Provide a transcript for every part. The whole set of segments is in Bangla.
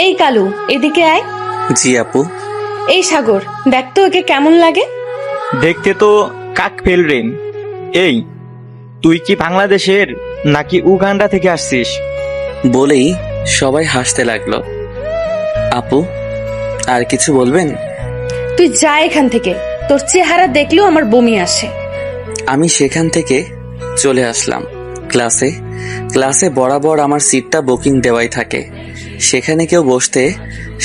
এই কালু, এদিকে আয়। জি আপু। এই সাগর, দেখ তো ওকে কেমন লাগে। দেখতে তো কাক ফেলরেন। এই, তুই কি বাংলাদেশের নাকি উগান্ডা থেকে আসছিস? বলেই সবাই হাসতে লাগলো। আপু, আর কিছু বলবেন? তুই যা এখান থেকে, তোর চেহারা দেখলেও আমার বমি আসে। আমি সেখান থেকে চলে আসলাম ক্লাসে। ক্লাসে বরাবর আমার সিটটা বুকিং দেওয়াই থাকে, সেখানে কেউ বসতে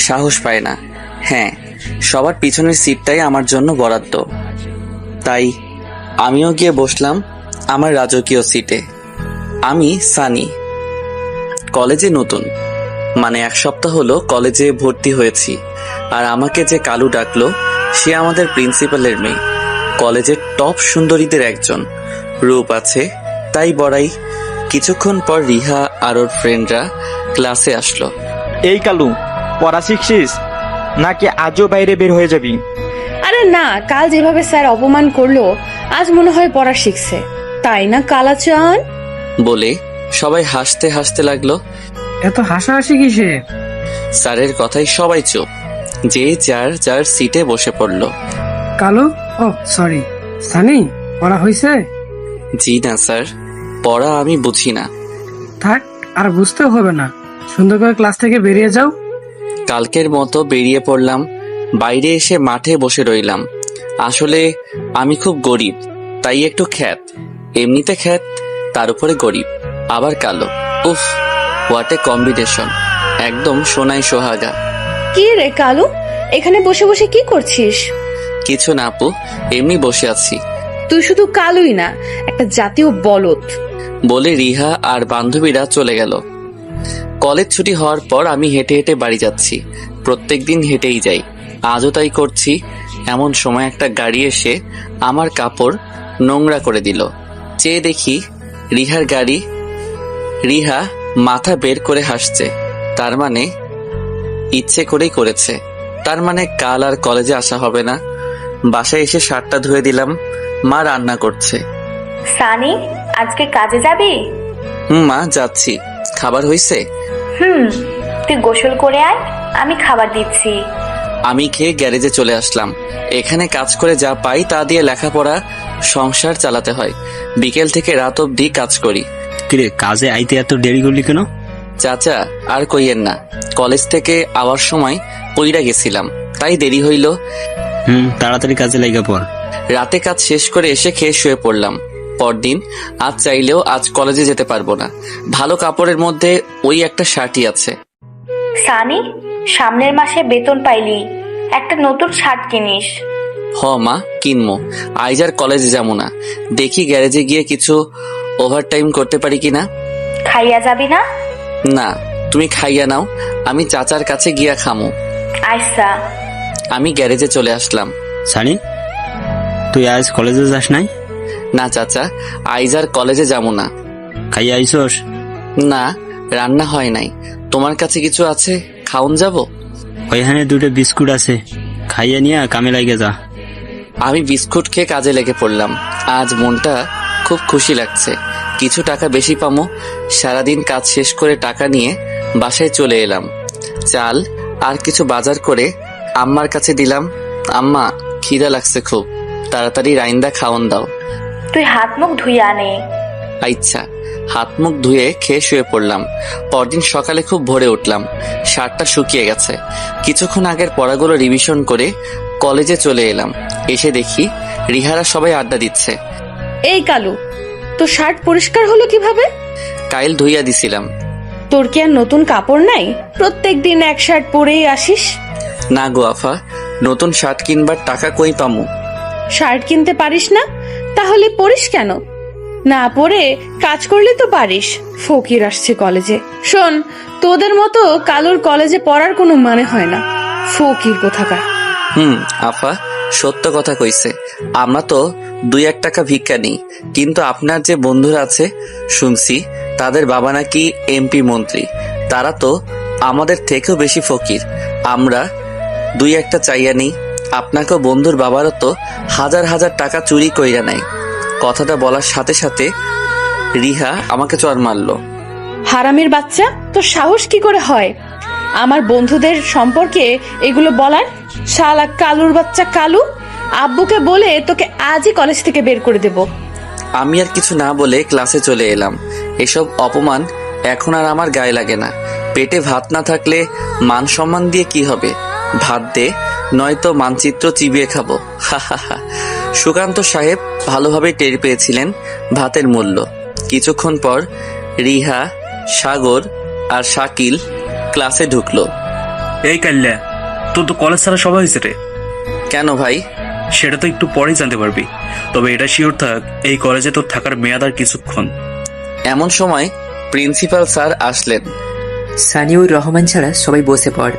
সাহস পায় না। হ্যাঁ, সবার পিছনের সিটটাই আমার জন্য বরাদ্দ। তাই আমিও গিয়ে বসলাম আমার রাজকীয় সিটে। আমি সানি, কলেজে নতুন, মানে 1 সপ্তাহ হলো কলেজে ভর্তি হয়েছি। আর আমাকে যে কালু ডাকলো সে আমাদের প্রিন্সিপালের মেয়ে, কলেজের টপ সুন্দরীদের একজন। রূপ আছে তাই বড়াই। কিছুক্ষণ পর রিহা আর ওর ফ্রেন্ডরা ক্লাসে আসলো। এই কালু, পড়া শিখছিস নাকি আজও বাইরে বের হয়ে যাবি? আরে না, কাল যেভাবে স্যার অপমান করলো আজ মনে হয় পড়া শিখছে, তাই না কালাচান? বলে সবাই হাসতে হাসতে লাগলো। এত হাসাহাসি কিসে? স্যারের কথায় সবাই চুপ, যে যার যার সিটে বসে পড়লো। কালো, ও সরি, সানি, পড়া হয়েছে? জি না স্যার, পড়া আমি বুঝি না। থাক, আর বুঝতেও হবে না, সুন্দর করে ক্লাস থেকে বেরিয়ে যাও। কালকের মতো বেরিয়ে পড়লাম। বাইরে এসে মাঠে বসে রইলাম। আসলে আমি খুব গরিব, তাই একটু খ্যাত। এমনিতে খ্যাত, তার উপরে গরিব, আবার কালো। উফ, হোয়াট এ কম্বিনেশন, একদম সোনাই সোহাগা। কি রে কালু, এখানে বসে বসে কি করছিস? কিছু না আপু, এমনি বসে আছি। তুই শুধু কালুই না, একটা জাতীয় বলদ। বলে রিহা আর বান্ধবীরা চলে গেল। কলেজ ছুটি হওয়ার পর আমি হেঁটে হেঁটে বাড়ি যাচ্ছি। প্রত্যেকদিন হেঁটেই যাই, আজও তাই করছি। এমন সময় একটা গাড়ি এসে আমার কাপড় নোংরা করে দিল। চেয়ে দেখি রিহার গাড়ি। রিহা মাথা বের করে হাসছে, তার মানে ইচ্ছে করেই করেছে। তার মানে কাল আর কলেজে আসা হবে না। বাসায় এসে শার্টটা ধুয়ে দিলাম, মা রান্না করছে। সানি, আজকে কাজে যাবি? মা যাচ্ছি। খাবার হইছে? তুই গোসল করে আয়, আমি খাবার দিচ্ছি। আমি খেয়ে গ্যারেজে চলে আসলাম। এখানে কাজ করে যা পাই তা দিয়ে লেখাপড়া, সংসার চালাতে হয়। বিকেল থেকে রাত অবধি কাজ করি। কিরে, কাজে আইতে এত দেরি করলি কেন? চাচা আর কইয়েন না, কলেজ থেকে আওয়ার সময় পইরা গেছিলাম, তাই দেরি হইল। তাড়াতাড়ি কাজে লাগা পড়। রাতে কাজ শেষ করে এসে খেয়ে শুয়ে পড়লাম। পরদিন আজ চাইলেও আজ কলেজে যেতে পারবো না। ভালো কাপড়ের মধ্যে ওই একটা শার্টই আছে। সানি, সামনের মাসে বেতন পাইলি, একটা নতুন শার্ট কিনিস। হ মা, কিনবো। আইজ আর কলেজে যাবো না। দেখি গ্যারেজে গিয়ে কিছু ওভারটাইম করতে পারি কিনা। খাইয়া যাবি না? না, তুমি খাইয়া নাও, আমি চাচার কাছে গিয়া খামু। আচ্ছা। আমি গ্যারেজে চলে আসলাম। সানি, তুই আজ কলেজে যাস নাই? না চাচা, আইজ আর কলেজে যাবো না। খাইয়া আইসস? না, রান্না হয় নাই। তোমার কাছে কিছু আছে, খাওন যাব? ওইখানে 2টা বিস্কুট আছে, খাইয়া নিয়ে কামে লাগে যা। আমি বিস্কুট খেয়ে কাজে লেগে পড়লাম। আজ মনটা খুব খুশি লাগছে, কিছু টাকা বেশি পামো। সারাদিন কাজ শেষ করে টাকা নিয়ে বাসায় চলে এলাম। চাল আর কিছু বাজার করে আম্মার কাছে দিলাম। আম্মা, খিদা লাগছে খুব, তাড়াতাড়ি রাইন্দা খাওন দাও। তুই হাত মুখ ধুইয়া আনে। আচ্ছা। হাত মুখ ধুয়ে খেয়ে শুয়ে পড়লাম। পরদিন সকালে খুব ভোরে উঠলাম। শার্টটা শুকিয়ে গেছে। কিছুক্ষণ আগের পড়াগুলো রিভিশন করে কলেজে চলে এলাম। এসে দেখি রিহারা সবাই আড্ডা দিচ্ছে। এই কালু, তোর শার্ট পরিষ্কার হলো কিভাবে? কাইল ধুইয়া দিছিলাম। তোর কি আর নতুন কাপড় নাই? প্রত্যেকদিন এক শার্ট পরেই আসিস। না গো আফা, নতুন শার্ট কিনবার টাকা কই পামু? শার্ট কিনতে পারিস না? তাহলে পরিস কেন? না পরে কাজ করলে তো পারিস। ফকির আসছে কলেজে। শোন, তোদের মতো কালুর কলেজে পড়ার কোনো মানে হয় না। ফকির কোথাকার। আফা, সত্য কথা কইছে। আমরা তো 2-1 টাকা ভিক্ষা নিই, কিন্তু আপনার যে বন্ধুরা আছে শুনছি তাদের বাবা নাকি এমপি মন্ত্রী, তারা তো আমাদের থেকেও বেশি ফকির। আমরা 2-1টা চাইয়া নিই, আপনাকেও বন্ধুর বাবারও তো হাজার হাজার টাকা চুরি কইরা নেয়। কথাটা বলার সাথে সাথে রিহা আমাকে চড় মারলো। হারামির বাচ্চা, তোর সাহস কি করে হয়? আমার বন্ধুদের সম্পর্কে এগুলো বলার? শালা কালুর বাচ্চা কালু, আব্বুকে বলে তোকে আজই কলেজ থেকে বের করে দেব। আমি আর কিছু না বলে ক্লাসে চলে এলাম। এসব অপমান এখন আর আমার গায়ে লাগে না। পেটে ভাত না থাকলে মান সম্মান দিয়ে কি হবে? ভাত দে, নয়তো মানচিত্র চিবিয়ে খাবো। হা। সুকান্ত সাহেব ভালোভাবে টের পেয়েছিলেন ভাতের মূল্য। কিছুক্ষণ পর রিহা, সাগর আর শাকিল ক্লাসে ঢুকলো। এই কাল্লা, তোর তো কলেজ ছাড়া সবাই হয়েছে রে। কেন ভাই? সেটা তো একটু পরেই জানতে পারবি, তবে এটা শিওর থাক এই কলেজে তোর থাকার মেয়াদ আর কিছুক্ষণ। এমন সময় প্রিন্সিপাল স্যার আসলেন। সানিউর রহমান ছাড়া সবাই বসে পড়।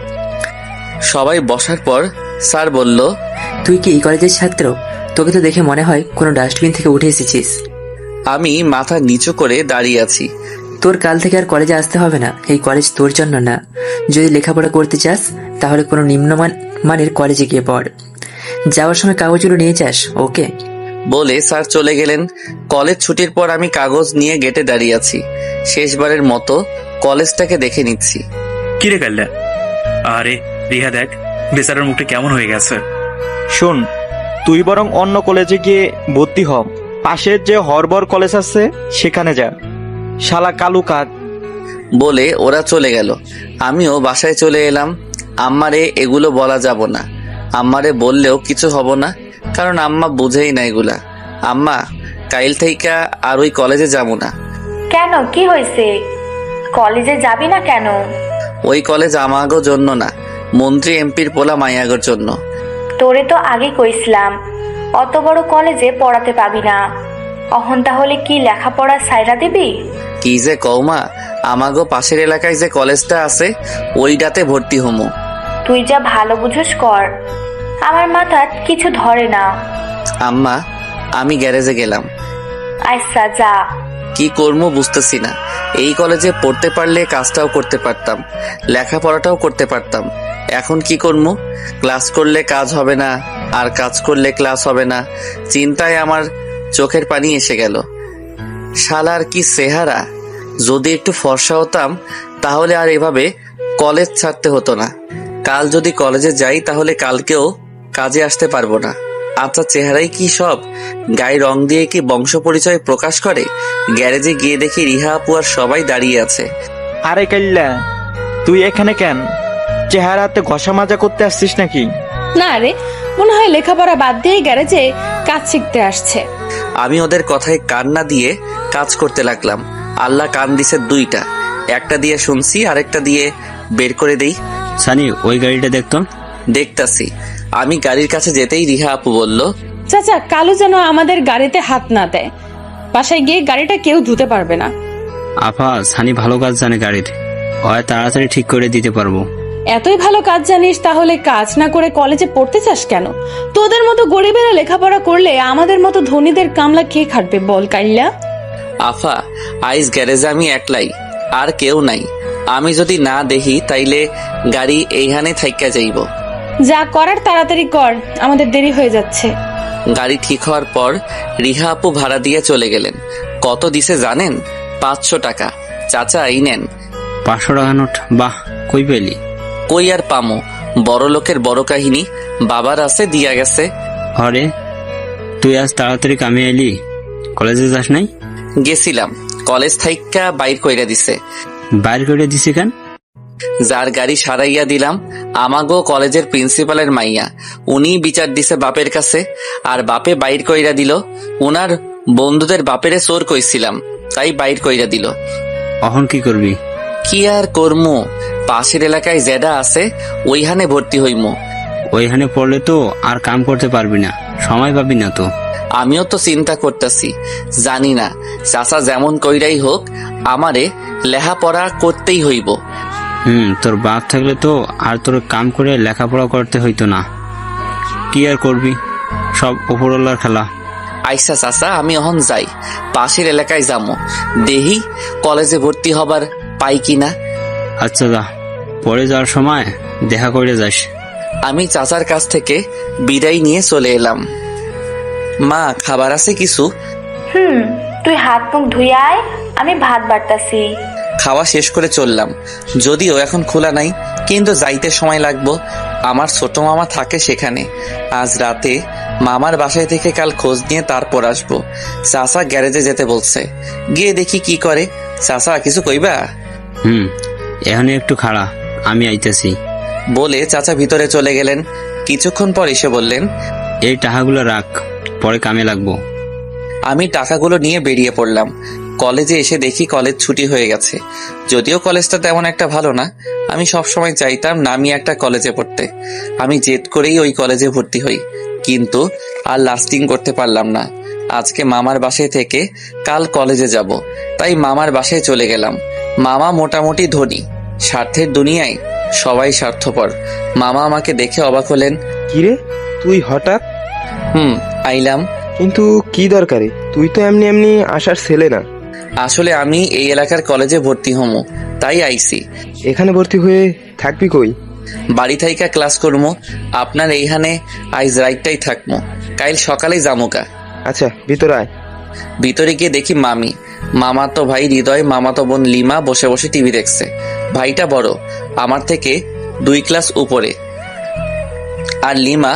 সবাই বসার পর স্যার বলল, তুই কি এই কলেজের ছাত্র? তোকে তো দেখে মনে হয় কোনো ডাস্টবিন থেকে উঠে এসেছিস। আমি মাথা নিচু করে দাঁড়িয়ে আছি। তোর কাল থেকে আর কলেজে আসতে হবে না। এই কলেজ তোর জন্য না। যদি লেখাপড়া করতে চাস তাহলে কোনো নিম্নমানের কলেজে গিয়ে পড়। যাওয়ার সময় কাগজগুলো নিয়ে যাস, ওকে? বলে স্যার চলে গেলেন। কলেজ ছুটির পর আমি কাগজ নিয়ে গেটে দাঁড়িয়ে আছি। শেষবারের মতো কলেজটাকে দেখে নিচ্ছি। কিরে কাল্লা, আরে রিহা দেখ, বেচারার মুখটা কেমন হয়ে গেছে। শোন, তুই বরং অন্য কলেজে গিয়ে ভর্তি হ। পাশের যে হরবর কলেজ আছে সেখানে যা। শালা কালু কাক। বলে ওরা চলে গেল। আমিও বাসায় চলে এলাম। আম্মারে এগুলো বলা যাব না। আম্মারে বললেও কিছু হব না, কারণ আম্মা বুঝেই না এগুলা। আম্মা, কাইল থেকে আর ওই কলেজে যাবো না। কেন, কি হয়েছে? কলেজে যাবি না কেন? ওই কলেজ আমাগো জন্য না, মন্ত্রী এমপির পোলা মাইয়াগোর জন্য। তোরে তো আগে কইছিলাম অত বড় কলেজে পড়াতে পাবি না। অহন তাহলে কি লেখাপড়া সাইরা দিবি? কি যে কৌমা, আমাগো পাশের এলাকায় যে কলেজটা আছে ওইটাতে ভর্তি হমু। তুই যা ভালো বুঝোস কর, আমার মাথা কিছু ধরে না। আম্মা, আমি গ্যারেজে গেলাম। আচ্ছা যা। কি করবো বুঝতেছি না। এই কলেজে পড়তে পারলে কাজটাও করতে পারতাম, লেখাপড়াটাও করতে পারতাম। এখন কি করবো? ক্লাস করলে কাজ হবে না, আর কাজ করলে ক্লাস হবে না। চিন্তায় আমার চোখের পানি এসে গেল। শালার কি চেহারা! যদি একটু ফর্সা হতাম তাহলে আর এভাবে কলেজ ছাড়তে হতো না। কাল যদি কলেজে যাই তাহলে কালকেও কাজে আসতে পারবো না। আচ্ছা, চেহারাই কি সব? গায়ে রং দিয়ে কি বংশ পরিচয় প্রকাশ করে? গ্যারেজে গিয়ে দেখি রিহা আপু আর সবাই দাঁড়িয়ে আছে। আরে কাল্লা, তুই এখানে কেন? চেহারাতে ঘষা মাজা করতে আসছিস নাকি? না রে, মনে হয় লেখাপড়া বাদ দিয়ে গ্যারেজে কাজ শিখতে আসছে। আমি ওদের কথায় কান না দিয়ে কাজ করতে লাগলাম। আল্লাহ কান দিছে দুইটা, একটা দিয়ে শুনছি, আরেকটা দিয়ে বের করে দেই। সানি, ওই গাড়িটা দেখতো। দেখতাছি। আমি গাড়ির কাছে যেতেই রিহা আপু বলল, চাচা, কালু যেন আমাদের গাড়িতে হাত না দেয়। বাসায় গিয়ে গাড়িটা কেউ ধুতে পারবে না। আফা, সানি ভালো কাজ জানে গাড়ির, হয় তাড়াতাড়ি ঠিক করে দিতে পারবো। এতই ভালো কাজ জানিস, তাহলে কাজ না করে কলেজে পড়তে চাস কেন? তোদের মতো গরিবেরা লেখাপড়া করলে আমাদের মতো ধনীদের কামলা কে খাটবে বল কাইল্লা? আফা, আইস গ্যারেজে আমি একলাই, আর কেউ নাই। আমি যদি না দেখি তাইলে গাড়ি এইখানে থাইকা যাইব। যা করার তাড়াতাড়ি কর, আমাদের দেরি হয়ে যাচ্ছে। গাড়ি ঠিক হওয়ার পর রিহা আপু ভাড়া দিয়ে চলে গেলেন। কত দিছে জানেন? 500 টাকা। চাচা, এই নেন। 500 টাকা নোট? বাহ, কই পেলি? কই আর পামো, বড় লোকের বড় কাহিনী। বাবার আছে, দিয়া গেছে। হরে, তুই আজ তাড়াতাড়ি কামে এলি, কলেজে যাস নাই? গেছিলাম, কলেজ থাইকা বাইর কইরা দিছে। বাইর করে দিছি কেন? যার গাড়ি সারাইয়া দিলাম আমাগো কলেজের প্রিন্সিপালের মাইয়া, উনি বিচার দিছে বাপের কাছে, আর বাপে বাইর কইরা দিল। উনার বন্ধুদের বাপেরে চোর কইছিলাম, তাই বাইর কইরা দিল। অহন কি করবি? কি আর করমু, পাশের এলাকায় যেটা আছে ওইখানে ভর্তি হইমু। ওইখানে পড়লে তো আর কাম করতে পারবি না, সময় পাবি না তো। আমিও তো চিন্তা করতেছি, জানি না চাচা যেমন কইরাই হোক আমারে লেখাপড়া করতেই হইব। তোর বাপ থাকলে তো আর তোর কাম করে লেখাপড়া করতে হইতো না। কি আর করবি, সব উপরওয়ালার খেলা। আইসা চাচা, আমি এখন যাই, পাশের এলাকায় যাবো, দেহি কলেজে ভর্তি হবার পাই কিনা। আচ্ছা যা, পরে যাওয়ার সময় দেখা করে যাস। আমি চাচার কাছ থেকে বিদায় নিয়ে চলে এলাম। মা, খাবার আছে কিছু? তুই হাত মুখ ধুয়ে আয়, আমি ভাত বাড়তাছি। খাওয়া শেষ করে চললাম। যদিও এখন খোলা নাই, কিন্তু যাইতে সময় লাগবো। আমার ছোট মামা থাকে সেখানে। আজ রাতে মামার বাসায় থেকে কাল খোঁজ নিয়ে তারপর আসবো। চাচা গ্যারেজে যেতে বলছে, গিয়ে দেখি কি করে। চাচা কিছু কইবা? এখনই একটু খাড়া, আমি আইতেছি। বলে চাচা ভিতরে চলে গেলেন। কিছুক্ষণ পর এসে বললেন, এই টাকাগুলো রাখ, পরে কামে লাগবো। আমি টাকাগুলো নিয়ে বেরিয়ে পড়লাম। কলেজে এসে দেখি কলেজ ছুটি হয়ে গেছে। যদিও কলেজটা তেমন একটা ভালো না, আমি সবসময় চাইতাম নামি একটা কলেজে পড়তে। আমি জেদ করেই ওই কলেজে ভর্তি হই, কিন্তু আর লাস্টিং করতে পারলাম না। আজকে মামার বাসায় থেকে কাল কলেজে যাব, তাই মামার বাসায় চলে গেলাম। মামা মোটামুটি ধনী, স্বার্থের দুনিয়ায় সবাই স্বার্থপর। মামা আমাকে দেখে অবাক হলেন। কিরে, তুই হঠাৎ? আইলাম। কিন্তু কি দরকারে? তুই তো এমনি এমনি আসার ছেলে না। আসলে আমি এই এলাকার কলেজে ভর্তি হমু, তাই আইছি। এখানে ভর্তি হয়ে থাকবি কই? বাড়ি থাইকা ক্লাস করমু। আপনার এইখানে আইজ রাইটটাই থাকমু, কাইল সকালেই জামুকা। আচ্ছা, ভিতরে আয়। ভিতরে গিয়ে দেখি মামি, মামাতো ভাই হৃদয়, মামাতো বোন লিমা বসে বসে টিভি দেখছে। ভাইটা বড়, আমার থেকে 2 ক্লাস উপরে, আর লিমা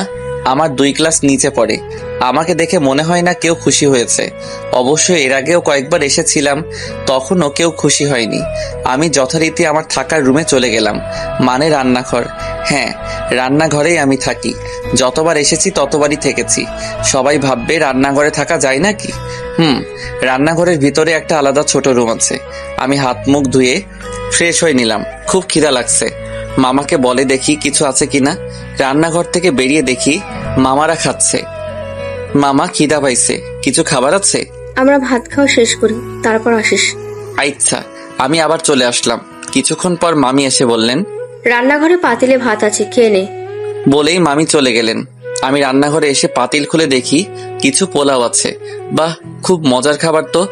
আমার 2 ক্লাস নিচে পড়ে। আমাকে দেখে মনে হয় না কেউ খুশি হয়েছে। অবশ্য এর আগেও কয়েকবার এসেছিলাম, তখনও কেউ খুশি হয়নি। আমি যথারীতি আমার থাকার রুমে চলে গেলাম, মানে রান্নাঘর। হ্যাঁ, রান্নাঘরেই আমি থাকি। যতবার এসেছি ততবারই থেকেছি। সবাই ভাববে রান্নাঘরে থাকা যায় নাকি। রান্নাঘরের ভিতরে একটা আলাদা ছোট রুম আছে। আমি হাত মুখ ধুয়ে ফ্রেশ হয়ে নিলাম। খুব খিদা লাগছে। মামাকে বলে দেখি কিছু আছে কিনা। রান্নাঘর থেকে বেরিয়ে দেখি মামারা খাচ্ছে। মামা, খিদা পাইছে, কিছু খাবার আছে? আমরা ভাত খাওয়া শেষ করি, তারপর আসিস। আচ্ছা। আমি আবার চলে আসলাম। কিছুক্ষণ পর মামি এসে বললেন, রান্নাঘরে পাতিলে ভাত আছে, খেয়ে নে। বলেই মামি চলে গেলেন। আমি রান্নাঘরে এসে পাতিল খুলে দেখি কিছু পোলাও আছে। বাহ, খুব মজার খাবার তো।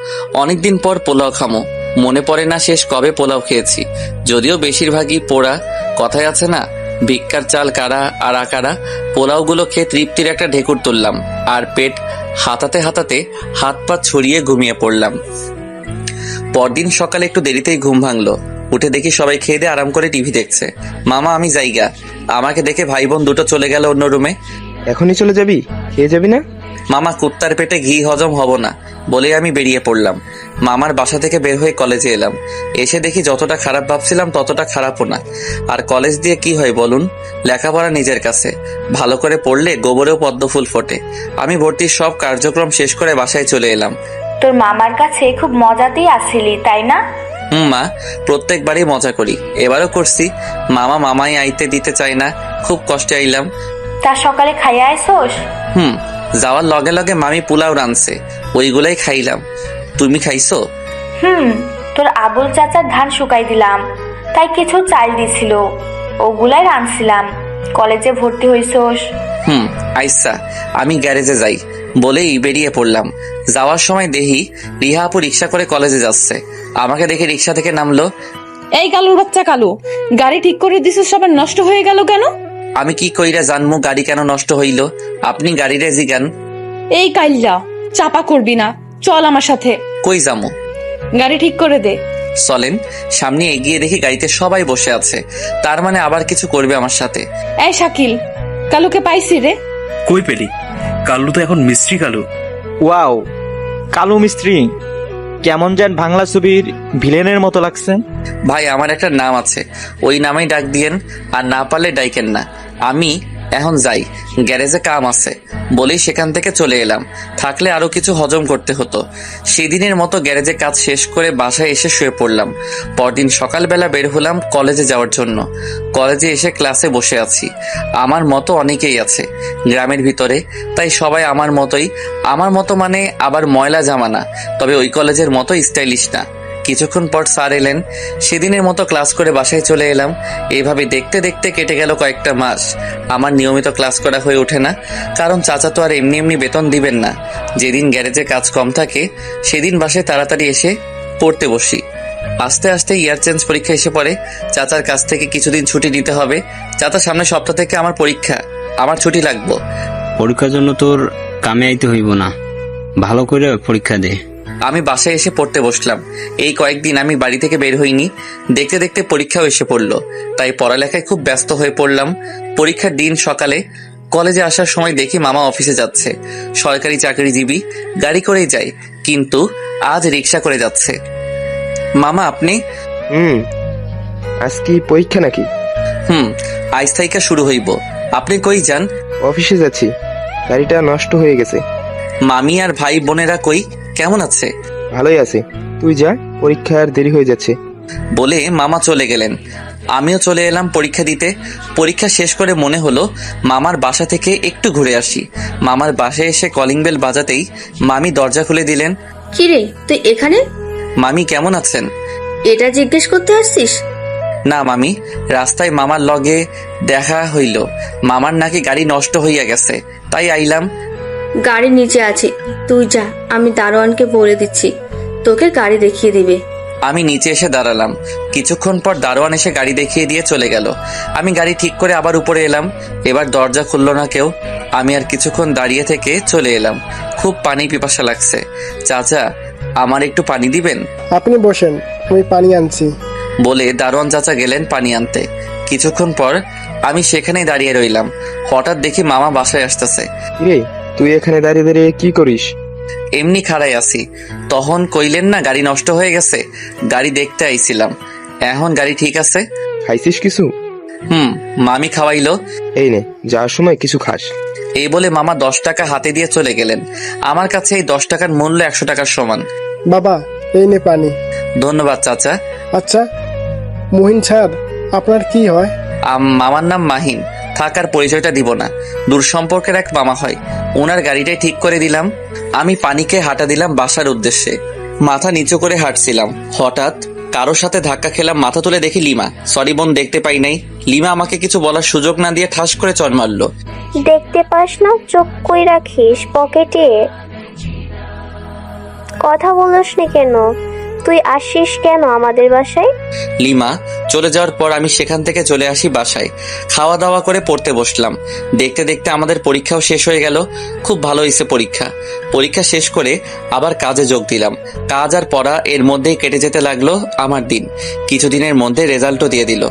অনেকদিন পর পোলাও খামো। মনে পড়ে না শেষ কবে পোলাও খেয়েছি। যদিও বেশিরভাগই পোড়া। কথায় আছে না, ভিক্ষার চাল কারা আর আকারা। পোলাওগুলো খেয়ে তৃপ্তির একটা ঢেকুর তুললাম, আর পেট হাতাতে হাতাতে হাত পা ছড়িয়ে ঘুমিয়ে পড়লাম। পরদিন সকালে একটু দেরিতেই ঘুম ভাঙলো। উঠে দেখি সবাই খেয়ে দিয়ে আরাম করে টিভি দেখছে। মামা, আমি যাইগা। আমাকে দেখে ভাই বোন দুটো চলে গেল অন্য রুমে। এখনই চলে যাবি? খেয়ে যাবি না? মামা, কুত্তার পেটে ঘি হজম হব না বলে আমি বেরিয়ে পড়লাম। মামার বাসা থেকে বের হয়ে কলেজে এলাম। এসে দেখি যতটা খারাপ ভাবছিলাম ততটা খারাপও না। আর কলেজ দিয়ে কি হয় বলুন? লেখাপড়া নিজের কাছে। ভালো করে পড়লে গোবরেও পদ্ম ফুল ফোটে। আমি ভর্তির সব কার্যক্রম শেষ করে বাসায় চলে এলাম। তোর মামার কাছে খুব মজাতেই আসছিলি, তাই না? মা, প্রত্যেকবারই মজা করি, এবারও করছি। মামা মামাই আইতে দিতে চাই না, খুব কষ্টে আইলাম। তা সকালে খাইয়া আইসোস? যাওয়ার লগে লগে মামি পোলাও রানছে, ওইগুলাই খাইলাম। তুমি খাইছো? তোর আবুল চাচার ধান শুকাই দিলাম, তাই কিছু চাল দিছিল, ওগুলাই রানছিলাম। কলেজে ভর্তি হইছোস? আইসা, আমি গ্যারেজে যাই বলেই বেরিয়ে পড়লাম। যাওয়ার সময় দেখি রিহা আপু রিক্সা করে কলেজে যাচ্ছে। আমাকে দেখে রিক্সা থেকে নামলো। এই কালুর বাচ্চা কালু, গাড়ি ঠিক করে দিছিস, সবার নষ্ট হয়ে গেল কেন? আমি কি কইরা জানমু গাড়ি কেন নষ্ট হইল? আপনি গাড়িরে জিগান। এই কাইল্লা, চাপা করবি না, চল আমার সাথে। কই যামু? গাড়ি ঠিক করে দে। চলেন। সামনে এগিয়ে দেখি গাড়িতে সবাই বসে আছে। তার মানে আবার কিছু করবে আমার সাথে। এই শাকিল, কালুকে পাইছি রে। কই পেলি? কালু তো এখন মিস্ত্রি কালু। ওয়াও, কালু মিস্ত্রি। কেমন যেন বাংলা ছবির ভিলেনের মতো লাগছে। ভাই, আমার একটা নাম আছে, ওই নামেই ডাক দিয়েন, আর না পারলে ডাইকেন না। আমি এখন যাই, গ্যারেজে কাম আছে বলেই সেখান থেকে চলে এলাম। থাকলে আরো কিছু হজম করতে হতো। সেদিনের মতো গ্যারেজে কাজ শেষ করে বাসায় এসে শুয়ে পড়লাম। পরদিন সকালবেলা বের হলাম কলেজে যাওয়ার জন্য। কলেজে এসে ক্লাসে বসে আছি। আমার মতো অনেকেই আছে গ্রামের ভিতরে, তাই সবাই আমার মতোই। আমার মতো মানে আবার ময়লা জামা না, তবে ওই কলেজের মতো স্টাইলিশ না। কিছুক্ষণ পর স্যার এলেন। সেদিনের মতো ক্লাস করে বাসায় চলে এলাম। এইভাবে দেখতে দেখতে কেটে গেল কয়েকটা মাস। আমার নিয়মিত ক্লাস করা হয়ে ওঠে না, কারণ চাচা তো আর এমনি এমনি বেতন দিবেন না। যেদিন গ্যারেজে কাজ কম থাকে সেদিন বাসায় তাড়াতাড়ি এসে পড়তে বসি। আস্তে আস্তে ইয়ার চেঞ্জ পরীক্ষা এসে পড়ে। চাচার কাছ থেকে কিছুদিন ছুটি নিতে হবে। চাচা, সামনের সপ্তাহ থেকে আমার পরীক্ষা, আমার ছুটি লাগবো। পরীক্ষার জন্য তোর কামে আইতে হইব না, ভালো করে পরীক্ষা দে। আমি বাসায় এসে পড়তে বসলাম। এই কয়েকদিন আমি বাড়ি থেকে বের হইনি। দেখতে দেখতে পরীক্ষাও এসে পড়লো, তাই পড়ালেখায় খুব ব্যস্ত হয়ে পড়লাম। পরীক্ষার দিন সকালে কলেজে আসার সময় দেখি মামা অফিসে যাচ্ছে। সরকারি চাকরিজীবী, গাড়ি করেই যায়, কিন্তু আজ রিক্সা করে যাচ্ছে। মামা আপনি? আজ কি পরীক্ষা নাকি? আজ থেকে শুরু হইব। আপনি কই যান? অফিসে যাচ্ছি, গাড়িটা নষ্ট হয়ে গেছে। মামি আর ভাই বোনেরা কই, কেমন আছে? ভালোই আছে, তুই যা, পরীক্ষার দেরি হয়ে যাচ্ছে। বলে মামা চলে গেলেন। আমিও চলে এলাম পরীক্ষা দিতে। পরীক্ষা শেষ করে মনে হলো মামার বাসা থেকে একটু ঘুরে আসি। মামার বাসায় এসে কলিং বেল বাজাতেই মামি দরজা খুলে দিলেন। কি রে, তুই এখানে? মামি কেমন আছেন? এটা জিজ্ঞেস করতে আসছিস? না মামি, রাস্তায় মামার লগে দেখা হইল। মামার নাকি গাড়ি নষ্ট হইয়া গেছে, তাই আইলাম। গাড়ি নিচে আছে, তুই যা, আমি দারোয়ানকে বলে দিচ্ছি, তোকে গাড়ি দেখিয়ে দিবে। আমি নিচে এসে দাঁড়ালাম। কিছুক্ষণ পর দারোয়ান এসে গাড়ি দেখিয়ে দিয়ে চলে গেল। আমি গাড়ি ঠিক করে আবার উপরে এলাম। এবার দরজা খুললো না কেউ। আমি আর কিছুক্ষণ দাঁড়িয়ে থেকে চলে এলাম। খুব পানি পিপাসা লাগছে। চাচা, আমার একটু পানি দিবেন? আপনি বসেন, আমি পানি আনছি। বলে দারোয়ান চাচা গেলেন পানি আনতে। কিছুক্ষণ পর আমি সেখানেই দাঁড়িয়ে রইলাম। হঠাৎ দেখি মামা বাসায় আসতেছে। রে, তুই এখানে দাঁড়িয়ে দাঁড়িয়ে কি করিস? এমনি খাড়াই আছি। তখন কইলেন না গাড়ি নষ্ট হয়ে গেছে, গাড়ি দেখতে আইছিলাম। এখন গাড়ি ঠিক আছে। খাইছিস কিছু? মামি খাওয়াইলো। এই নে, যাওয়ার সময় কিছু খাস। এই বলে মামা 10 টাকা হাতে দিয়ে চলে গেলেন। আমার কাছে এই 10 টাকার মূল্য 100 টাকার সমান। বাবা, এই নে পানি। ধন্যবাদ চাচা। আচ্ছা মহিন স্যার, আপনার কি হয়? মামার নাম মাহিন। থাকার পরিচয়টা দিব না, দূর সম্পর্কের এক মামা হয়। ওনার গাড়িটাই ঠিক করে দিলাম। আমি পানিকে হাঁটা দিলাম বাসার উদ্দেশ্যে। মাথা নিচু করে হাঁটছিলাম। হঠাৎ কারোর সাথে ধাক্কা খেলাম। মাথা তুলে দেখি লিমা। সরি বোন, দেখতে পাই নাই। লিমা আমাকে কিছু বলার সুযোগ না দিয়ে ঠাস করে চড় মারলো। দেখতে পাস না, চোখ কই রাখিস পকেটে? কথা বলস নি কেন? তুই আসিস কেন আমাদের বাসায়? লিমা চলে যাওয়ার পর আমি সেখান থেকে চলে আসি বাসায়। খাওয়া দাওয়া করে পড়তে বসলাম। দেখতে দেখতে আমাদের পরীক্ষাও শেষ হয়ে গেল। খুব ভালো হয়েছে পরীক্ষা। পরীক্ষা শেষ করে আবার কাজে যোগ দিলাম। কাজ আর পড়া এর মধ্যেই কেটে যেতে লাগলো আমার দিন। কিছুদিনের মধ্যে রেজাল্টও দিয়ে দিল।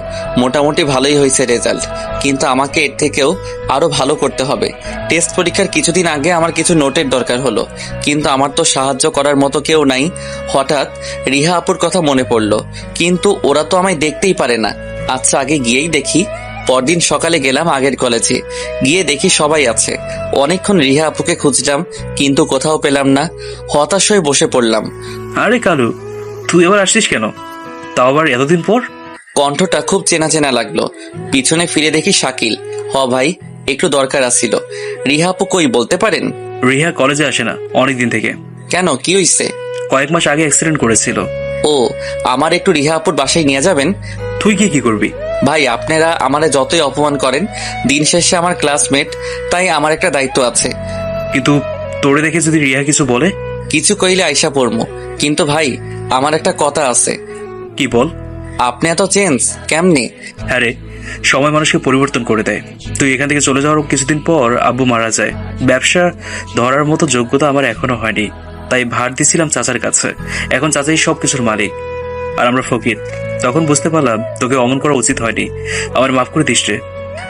মোটামুটি ভালোই হয়েছে রেজাল্ট, কিন্তু আমাকে এর থেকেও আরো ভালো করতে হবে। টেস্ট পরীক্ষার কিছুদিন আগে আমার কিছু নোটের দরকার হলো, কিন্তু আমার তো সাহায্য করার মতো কেউ নাই। হঠাৎ রিহা আপুর কথা মনে পড়লো, কিন্তু ওরা তো আমায় দেখতেই পারে না। আচ্ছা আগে গিয়েই দেখি। পরদিন সকালে গেলাম আগের কলেজে। গিয়ে দেখি সবাই আছে। অনেকক্ষণ রিহা আপুকে খুঁজলাম, কিন্তু কোথাও পেলাম না। হতাশ হয়ে বসে পড়লাম। আরে কালু, তুই এবার আসছিস কেন, তাও আবার এতদিন পর? কণ্ঠটা খুব চেনা চেনা লাগলো। পিছনে ফিরে দেখি শাকিল। ভাই, একটু দরকার আসছিল। রিহা আপু কই বলতে পারেন? রিহা কলেজে আসে না অনেকদিন থেকে। কেন, কি হইছে? কয়েক মাস আগে অ্যাক্সিডেন্ট করেছিল। ও, আমার একটু রিহা আপুর বাসায় নিয়ে যাবেন? তুই কি করবি? ভাই, আপনারা আমারে যতই অপমান করেন, দিন শেষে আমার ক্লাসমেট, তাই আমার একটা দায়িত্ব আছে। কিন্তু তোরে দেখে যদি রিহা কিছু বলে? কিছু কইলে আইসা পড়মু, কিন্তু ভাই আমার একটা কথা আছে। কি বল? আপনি এত চেঞ্জ কেমনে? হ্যাঁ রে, সময় মানুষকে পরিবর্তন করে দেয়। তুই এখান থেকে চলে যাওয়ার কিছুদিন পর আব্বু মারা যায়। ব্যবসা ধরার মতো যোগ্যতা আমার এখনো হয়নি, তাই ভার দিছিলাম চাচার কাছে। এখন চাচাই সবকিছুর মালিক, আর আমরা ফকির। তখন বুঝতে পারলাম তোকে অমন করা উচিত হয়নি। আমার মাফ করে দিস রে।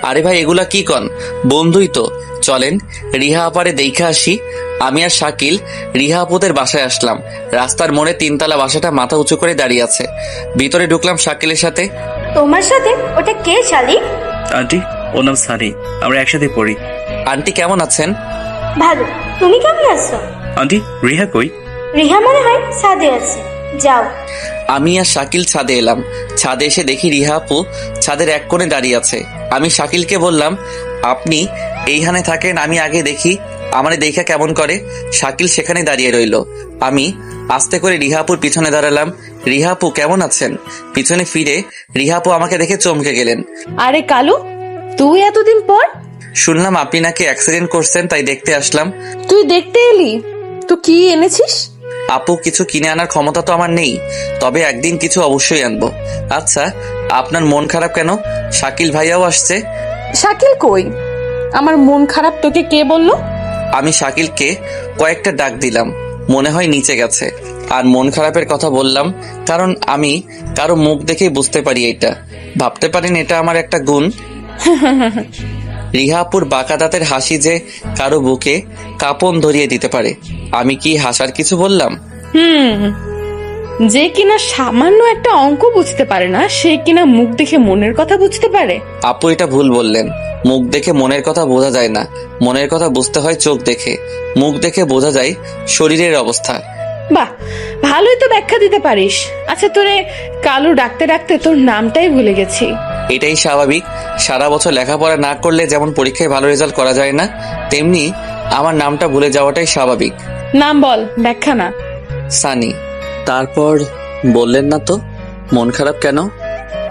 আরে ভাই, এগুলা কি কন? বন্ধুই তো। চলেন রিহা আপারে দেখা আসি। আমি আর শাকিল রিহা আপুদের বাসায় আসলাম। রাস্তার মোড়ে 3তলা বাসাটা মাথা উঁচু করে দাঁড়িয়ে আছে। ভিতরে ঢুকলাম শাকিলের সাথে। তোমার সাথে? ওটা কে শালি? আন্টি, ওর নাম সানি, আমরা একসাথে পড়ি। আন্টি কেমন আছেন? ভালো, তুমি কেমন আছো? আন্টি, রিহা কই? রিহা মনে হয় ছাদে আছে, যাও। আমি আর শাকিল ছাদে এলাম। ছাদে এসে দেখি রিহা আপু ছাদের এক কোণে দাঁড়িয়ে আছে। আমি শাকিলকে বললাম, আপনি এইখানে থাকেন, আমি আগে দেখি। আমারে দেখা কেমন করে। শাকিল সেখানে দাঁড়িয়ে রইল। আমি আস্তে করে রিহা আপুর পিছনে দাঁড়ালাম। রিহা আপু কেমন আছেন? পিছনে ফিরে রিহা আপু আমাকে দেখে চমকে গেলেন। আরে কালু, তুই এতদিন পর? শুনলাম আপনি নাকি অ্যাক্সিডেন্ট করছেন, তাই দেখতে আসলাম। তুই দেখতে এলি? তো কি এনেছিস? আপু, কিছু কিনে আনার ক্ষমতা তো আমার নেই, তবে একদিন কিছু অবশ্যই আনবো। আচ্ছা, আপনার মন খারাপ কেন? শাকিল ভাইয়াও আসছে। শাকিল কই? আমার মন খারাপ তোকে কে বললো? আমি শাকিলকে কয়েকটা ডাক দিলাম, মনে হয় নিচে গেছে। আর মন খারাপের কথা বললাম কারণ আমি কারো মুখ দেখেই বুঝতে পারি এটা। ভাবতে পারেন এটা আমার একটা গুণ। রিহাপুর বাঁকা দাঁতের হাসি যে কারো বুকে কাঁপন ধরিয়ে দিতে পারে। আমি কি হাসার কিছু বললাম? যে কিনা সামান্য একটা অঙ্ক বুঝতে পারে না, সে কিনা মুখ দেখে মনের কথা বুঝতে পারে। আপু এটা ভুল বললেন। মুখ দেখে মনের কথা বোঝা যায় না, মনের কথা বুঝতে হয় চোখ দেখে। মুখ দেখে বোঝা যায় শরীরের অবস্থা। বাহ, ভালোই তো ব্যাখ্যা দিতে পারিস। আচ্ছা, তোরে কালু ডাকতে ডাকতে তোর নামটাই ভুলে গেছি। এটাই স্বাভাবিক। সারা বছর লেখাপড়া না করলে যেমন পরীক্ষায় ভালো রেজাল্ট করা যায় না, তেমনি আমার নামটা ভুলে যাওয়াটাই স্বাভাবিক। নাম বল, ব্যাখ্যা না। সানি। তারপর বললেন না তো মন খারাপ কেন?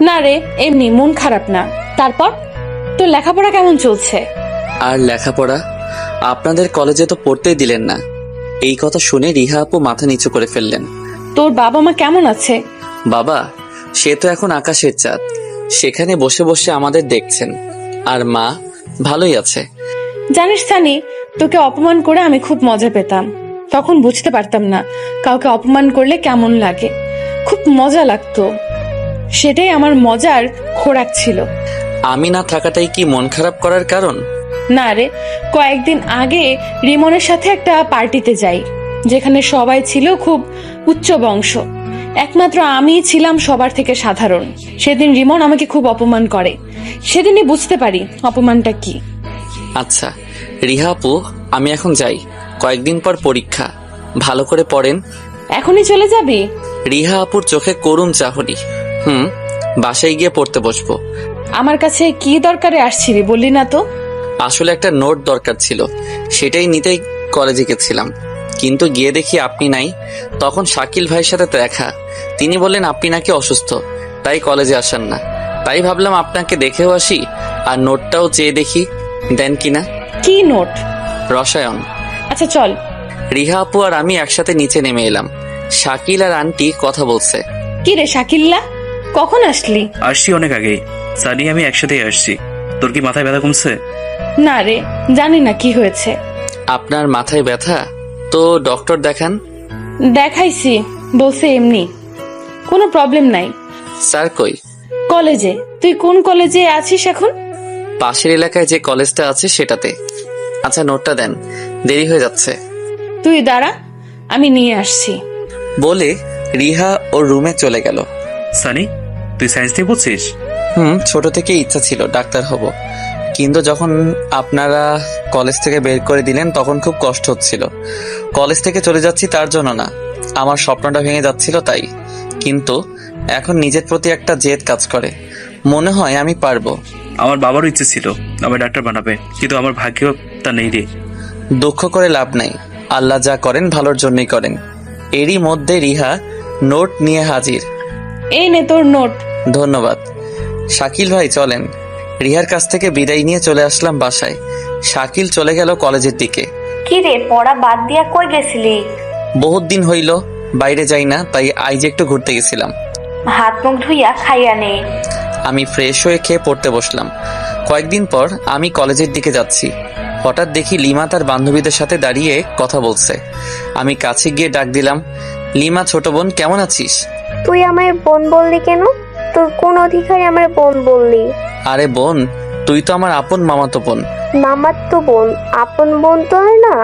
না রে, এমনি মন খারাপ না। তারপর তোর লেখাপড়া কেমন চলছে? আর লেখাপড়া? আপনাদের কলেজে তো পড়তেই দিলেন না। এই কথা শুনে রিহা আপু মাথা নিচু করে ফেললেন। তোর বাবা মা কেমন আছে? বাবা, সে তো এখন আকাশের চাঁদ, সেখানে বসে বসে আমাদের দেখছেন। আর মা ভালোই আছে। জানিস সানি, তোকে অপমান করে আমি খুব মজা পেতাম। তখন বুঝতে পারতাম না কাউকে অপমান করলে কেমন লাগে। খুব মজা লাগতো, সেটাই আমার মজার খোরাক ছিল। আমি না থাকাটাই কি মন খারাপ করার কারণ? না রে, কয়েকদিন আগে রিমনের সাথে একটা পার্টিতে যাই, যেখানে সবাই ছিল খুব উচ্চ বংশ, একমাত্র আমিই ছিলাম সবার থেকে সাধারণ। সেদিন রিমন আমাকে খুব অপমান করে। সেদিনই বুঝতে পারি অপমানটা কি। আচ্ছা রিহা আপু, আমি এখন যাই। কয়েকদিন পর পরীক্ষা, ভালো করে পড়েন। এখনই চলে যাবি? রিহা আপুর চোখে করুণ চাহনি। বাসায় গিয়ে পড়তে বসবো। আমার কাছে কি দরকারে আসছিলি বললি না তো? আসলে একটা নোট দরকার ছিল, সেটাই নিতেই কলেজে গেছিলাম। কিন্তু গিয়ে দেখি আপনি নাই। তখন শাকিল ভাইয়ের সাথে দেখা। তিনি বললেন আপনি নাকি অসুস্থ, তাই কলেজে আসেন না। তাই ভাবলাম আপনাকে দেখেও আসি, আর নোটটাও চেয়ে দেখি দেন কিনা। কি নোট? রসায়ন। আচ্ছা চল। রিহা আপু আর আমি একসাথে নিচে নেমে এলাম। শাকিল আর আন্টি কথা বলছে। কি রে শাকিল্লা, কখন আসলি? আসছি অনেক আগেই। সানি আমি একসাথেই আসছি। তোর কি মাথায় ব্যথা কমছে? না রে, জানি না কি হয়েছে। আপনার মাথায় ব্যথা? তো ডক্টর দেখান। দেখাইছি, বলছে এমনি, কোনো প্রবলেম নাই। স্যার কই? কলেজে। তুই কোন কলেজে আছিস এখন? পাশের এলাকায় যে কলেজটা আছে সেটাতে। আচ্ছা নোটটা দেন, দেরি হয়ে যাচ্ছে। তুই দাঁড়া, আমি নিয়ে আসছি। বলে রিহা ওর রুমে চলে গেল। সানি, তুই সায়েন্স নিয়ে পড়ছিস? ছোট থেকে ইচ্ছা ছিল ডাক্তার হব, কিন্তু যখন আপনারা কলেজ থেকে বের করে দিলেন তখন খুব কষ্ট হচ্ছিল। কলেজ থেকে চলে যাচ্ছি তার জন্য না, আমার স্বপ্নটা ভেঙে যাচ্ছিল তাই। কিন্তু এখন নিজের প্রতি একটা জেদ কাজ করে, মনে হয় আমি পারবো। আমার বাবারও ইচ্ছে ছিল আমার ডাক্তার বানাবে, কিন্তু আমার ভাগ্যেও তা নেই রে। দুঃখ করে লাভ নাই, আল্লাহ যা করেন ভালোর জন্যই করেন। এরই মধ্যে রিহা নোট নিয়ে হাজির। এই নে তোর নোট। ধন্যবাদ। শাকিল ভাই চলেন। রিহার কাছ থেকে বিদায় নিয়ে চলে আসলাম বাসায়। শাকিল চলে গেল কলেজের দিকে। কি রে, পড়া বাদ দিয়া কই গেছিলি? বহুত দিন হইল বাইরে যাই না, তাই আজ একটু ঘুরতে গেছিলাম। হাত মুখ ধুইয়া খাইয়া নে। আমি ফ্রেশ হয়ে খেয়ে পড়তে বসলাম। কয়েকদিন পর আমি কলেজের দিকে যাচ্ছি। হঠাৎ দেখি লিমা তার বান্ধবীদের সাথে দাঁড়িয়ে কথা বলছে। আমি কাছে গিয়ে ডাক দিলাম, লিমা ছোট বোন কেমন আছিস? তুই আমায় বোন বললি কেন? তোর কোন অধিকারে আমার বোন বললি? আরে বোন, তুই তো আমার আপন মামাতো বোন। মামার তো বোন, আপন বোন তো আর না।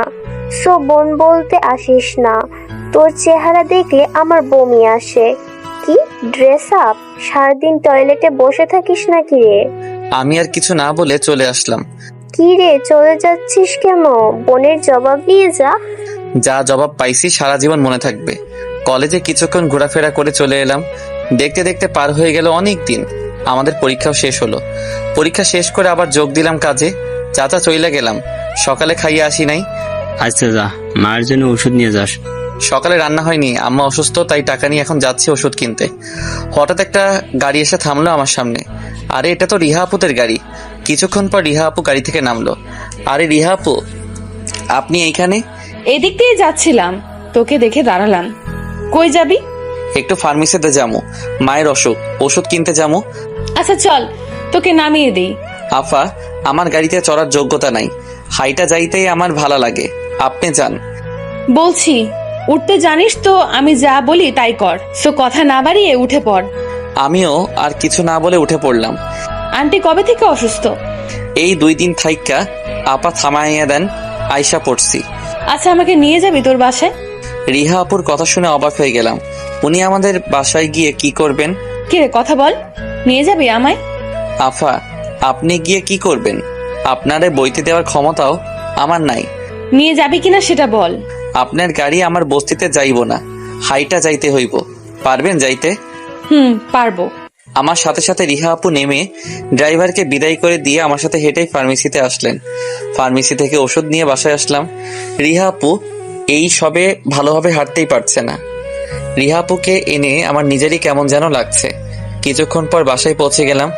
সো বোন বলতে আসিস না। তোর চেহারা দেখলে আমার বমি আসে। কি ড্রেস আপ? সারাদিন টয়লেটে বসে থাকিস নাকি রে? আমি আর কিছু না বলে চলে আসলাম। কি রে, চলে যাচ্ছিস কেন? বোনের জবাব দিয়ে যা। যা জবাব পাইছি সারা জীবন মনে থাকবে। কলেজে কিছুক্ষণ ঘোরাফেরা করে চলে এলাম। দেখতে দেখতে পার হয়ে গেল অনেক দিন। আমাদের পরীক্ষাও শেষ হলো। পরীক্ষা শেষ করে আবার যোগ দিলাম কাজে। চাচা চইলা গেলাম, সকালে খাইয়ে আসি নাই। আচ্ছা যা, মায়ের জন্য ওষুধ নিয়ে যাস। সকালে রান্না হয়নি, আম্মা অসুস্থ, তাই টাকা নিয়ে এখন যাচ্ছি ওষুধ কিনতে। হঠাৎ একটা গাড়ি এসে থামলো আমার সামনে। আরে এটা তো রিহা আপুদের গাড়ি। কিছুক্ষণ পর রিহা আপু গাড়ি থেকে নামলো। আরে রিহা আপু, আপনি এইখানে? এদিক দিয়ে যাচ্ছিলাম, তোকে দেখে দাঁড়ালাম। কই যাবি? একটু ফার্মেসিতে যাবো, মায়ের অসুখ, ওষুধ কিনতে যাবো। আচ্ছা চল, তোকে নামিয়ে দিই। আফা, আমার গাড়িতে চড়ার যোগ্যতা নাই, হাইটা যাইতেই আমার ভালো লাগে, আপনি যান। বলছি উঠতে জানিস তো, আমি যা বলি তাই কর। সো কথা না বাড়িয়ে উঠে পড়। আমিও আর কিছু না বলে উঠে পড়লাম। আন্টি কবে থেকে অসুস্থ? এই 2 দিন থাইকা আপা থামাইয়া দেন, আয়শা পড়ছি। আচ্ছা, আমাকে নিয়ে যাবি তোর বাসায়? রিহা আপুর কথা শুনে অবাক হয়ে গেলাম। উনি আমাদের বাসায় গিয়ে কি করবেন? কি রে, কথা বল। নিয়ে যাবি আমায়? আফা, আপনি গিয়ে কি করবেন? আপনারে বইতে দেওয়ার ক্ষমতাও আমার নাই। নিয়ে যাবি কিনা সেটা বল। আপনার গাড়ি আমার বস্তিতে যাইব না, হাইটা যাইতে হইব। পারবেন যাইতে? পারবো। আমার সাথে সাথে রিহা আপু নেমে ড্রাইভারকে বিদায় করে দিয়ে আমার সাথে হেঁটেই ফার্মেসিতে আসলেন। ফার্মেসি থেকে ওষুধ নিয়ে বাসায় আসলাম। রিহা আপু এই সবে ভালোভাবে হাঁটতেই পারছে না। রিহা আপুকে এনে আমার নিজেরই কেমন যেন লাগছে। কিছুক্ষণ পর বাসায় পৌঁছে গেলাম।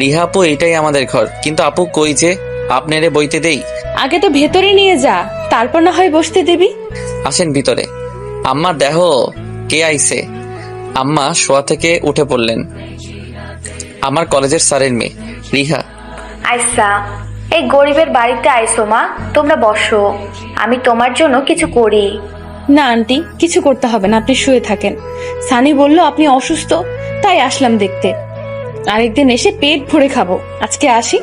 রিহা আপু এইটাই আমাদের ঘর, কিন্তু আপু কই যে আপনারে বইতে দেই। আগে তো ভেতরে নিয়ে যা, তারপর না হয় বসতে দিবি। আসেন ভিতরে। আম্মা দেহ কে আইছে। আম্মা শোয়া থেকে উঠে পড়লেন। আমার কলেজের স্যারের মেয়ে রিহা। আইসা, এই গরিবের বাড়িতে আইসো মা, তোমরা বসো, আমি তোমার জন্য কিছু করি। না আন্টি, কিছু করতে হবে না, আপনি শুয়ে থাকেন। সানি বলল আপনি অসুস্থ, তাই আসলাম দেখতে। আরেকদিন এসে পেট ভরে খাবো। আজকে আসি।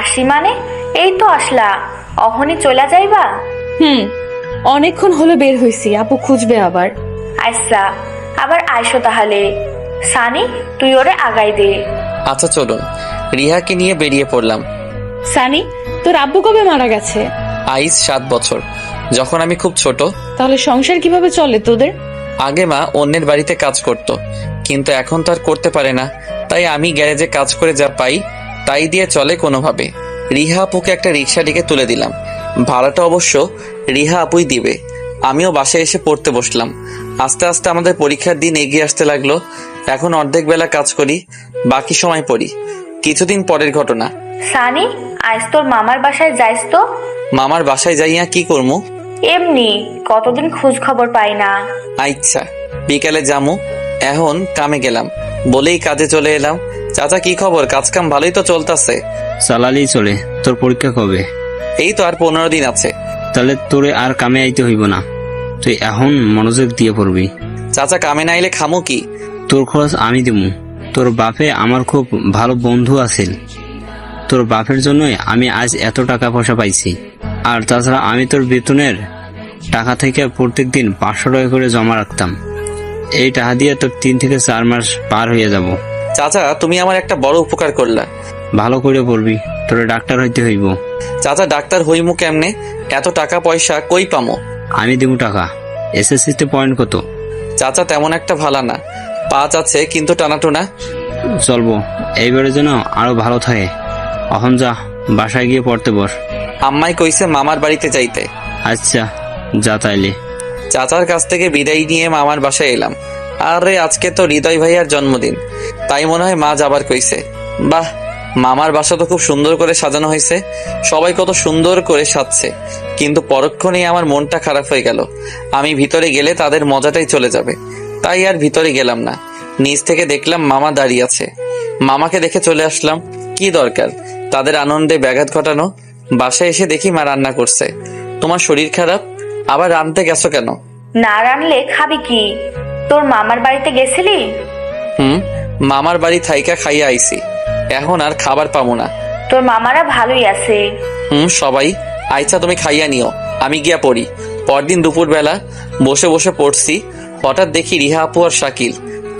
আসি মানে? এই তো আসলা, অহনি চলে যাইবা? অনেকক্ষণ হলো বের হইছি, আপু খুঁজবে আবার। আইসা, আবার আইসো তাহলে। সানি, তুই ওরে আগাই দে। আচ্ছা চলুন। রিহাকে নিয়ে বেরিয়ে পড়লাম। সানি, তোর আব্বু কবে মারা গেছে? আইস 7 বছর, যখন আমি খুব ছোট। তাহলে সংসার কিভাবে চলে তোদের? আগে মা অন্যের বাড়িতে কাজ করত, কিন্তু এখন তো আর করতে পারে না, তাই আমি গ্যারেজে কাজ করে যা পাই তাই দিয়ে চলে কোনোভাবে। রিহা আপুকে একটা রিক্সা ডেকে তুলে দিলাম। ভাড়াটা অবশ্য রিহা আপুই দিবে। আমিও বাসায় এসে পড়তে বসলাম। আস্তে আস্তে আমাদের পরীক্ষার দিন এগিয়ে আসতে লাগলো। এখন অর্ধেক বেলা কাজ করি, বাকি সময় পড়ি। কিছুদিন পরের ঘটনা। সানি, আজ তোর মামার বাসায় যাইস তো? মামার বাসায় যাইয়া কি করমু? এমনি, কতদিন খোঁজ খবর পাই না। আচ্ছা, বিকালে যামু। এখন কামে গেলাম বলেই কাজে চলে এলাম। চাচা কি খবর? কাজ কাম ভালোই তো চলতেছে? চালালেই চলে। তোর পরীক্ষা কবে? এই তো আর 15 দিন আছে। তাহলে তোরে আর কামে আইতে হইব না, তুই এখন মনোযোগ দিয়ে পড়বি। চাচা কামে না আইলে খামু কি? তোর খরচ আমি দিমু। তোর বাপে আমার খুব ভালো বন্ধু আছিল। তোর বাপের জন্যই আমি আজ এত টাকা পয়সা পাইছি। আর তাছাড়া আমি তোর বেতনের টাকা থেকে প্রত্যেক দিন 500 টাকা করে জমা রাখতাম। এই টাকা দিয়ে তোর 3 থেকে 4 মাস পার হয়ে যাব। চাচা তুমি আমার একটা বড় উপকার করলা। ভালো করে পড়বি, তোর ডাক্তার হইতে হইব। চাচা ডাক্তার হইমু কেমনে? এত টাকা পয়সা কই পামো? আমি দিব টাকা। এসএসসিতে পয়েন্ট কত? চাচা তেমন একটা ভালো না, 5 আছে কিন্তু টানাটোনা। চলবো, এইবারের জন্য আরো ভালো থাকে। এখন যা, বাসায় গিয়ে পড়তে বস। আম্মাই কইছে মামার বাড়িতে যাইতে। আচ্ছা যা তাইলে। চাচার কাছ থেকে বিদায় নিয়ে মামার বাসায় এলাম। আরে আজকে তো হৃদয় ভাইয়ার জন্মদিন, তাই মনে হয় মা যাবার কইছে। বাহ, মামার বাসা তো খুব সুন্দর করে সাজানো হয়েছে। সবাই কত সুন্দর করে সাজছে, কিন্তু পরক্ষণেই আমার মনটা খারাপ হয়ে গেল। আমি ভিতরে গেলে তাদের মজাটাই চলে যাবে, তাই আর ভিতরে গেলাম না। নিচ থেকে দেখলাম মামা দাঁড়িয়ে আছে। মামাকে দেখে চলে আসলাম। কি দরকার তাদের আনন্দে ব্যাঘাত ঘটানো? বাসায় এসে দেখি মা রান্না করছে। তোমার শরীর খারাপ, আবার রাঁধতে গেছো কেন? না রানলে খাবি কি? তোর মামার বাড়িতে গেছিলি? মামার বাড়ি থাইকা খাইয়া আইছি, এখন আর খাবার পাবো না। তোর মামারা ভালোই আছে। সবাই। আচ্ছা তুমি খাইয়া নিও, আমি গিয়া পড়ি। পরদিন দুপুর বেলা বসে বসে পড়ছি, হঠাৎ দেখি রিহা আপু আর শাকিল।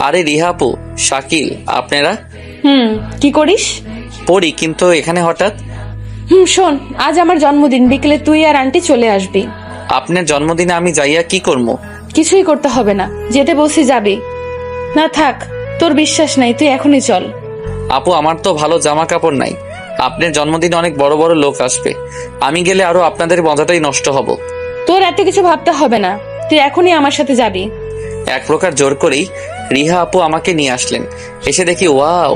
আরে রিহা আপু, শাকিল, আপনারা? কি করিস? পড়ি, কিন্তু এখানে হঠাৎ? শোন, আজ আমার জন্মদিন, বিকেলে তুই আর আন্টি চলে আসবি। আপনার জন্মদিনে আমি যাইয়া কি করবো? কিছুই করতে হবে না, যেতে বলছি যাবি না। থাক, তোর বিশ্বাস নাই, তুই এখনই চল। আপু আমার তো ভালো জামা কাপড় নাই। আপনার জন্মদিনে অনেক বড় বড় লোক আসবে, আমি গেলে আরো আপনাদের মজাটাই নষ্ট হব। তোর এত কিছু ভাবতে হবে না, তুই এখনই আমার সাথে যাবি। এক প্রকার জোর করেই রিহা আপু আমাকে নিয়ে আসলেন। এসে দেখি ওয়াও,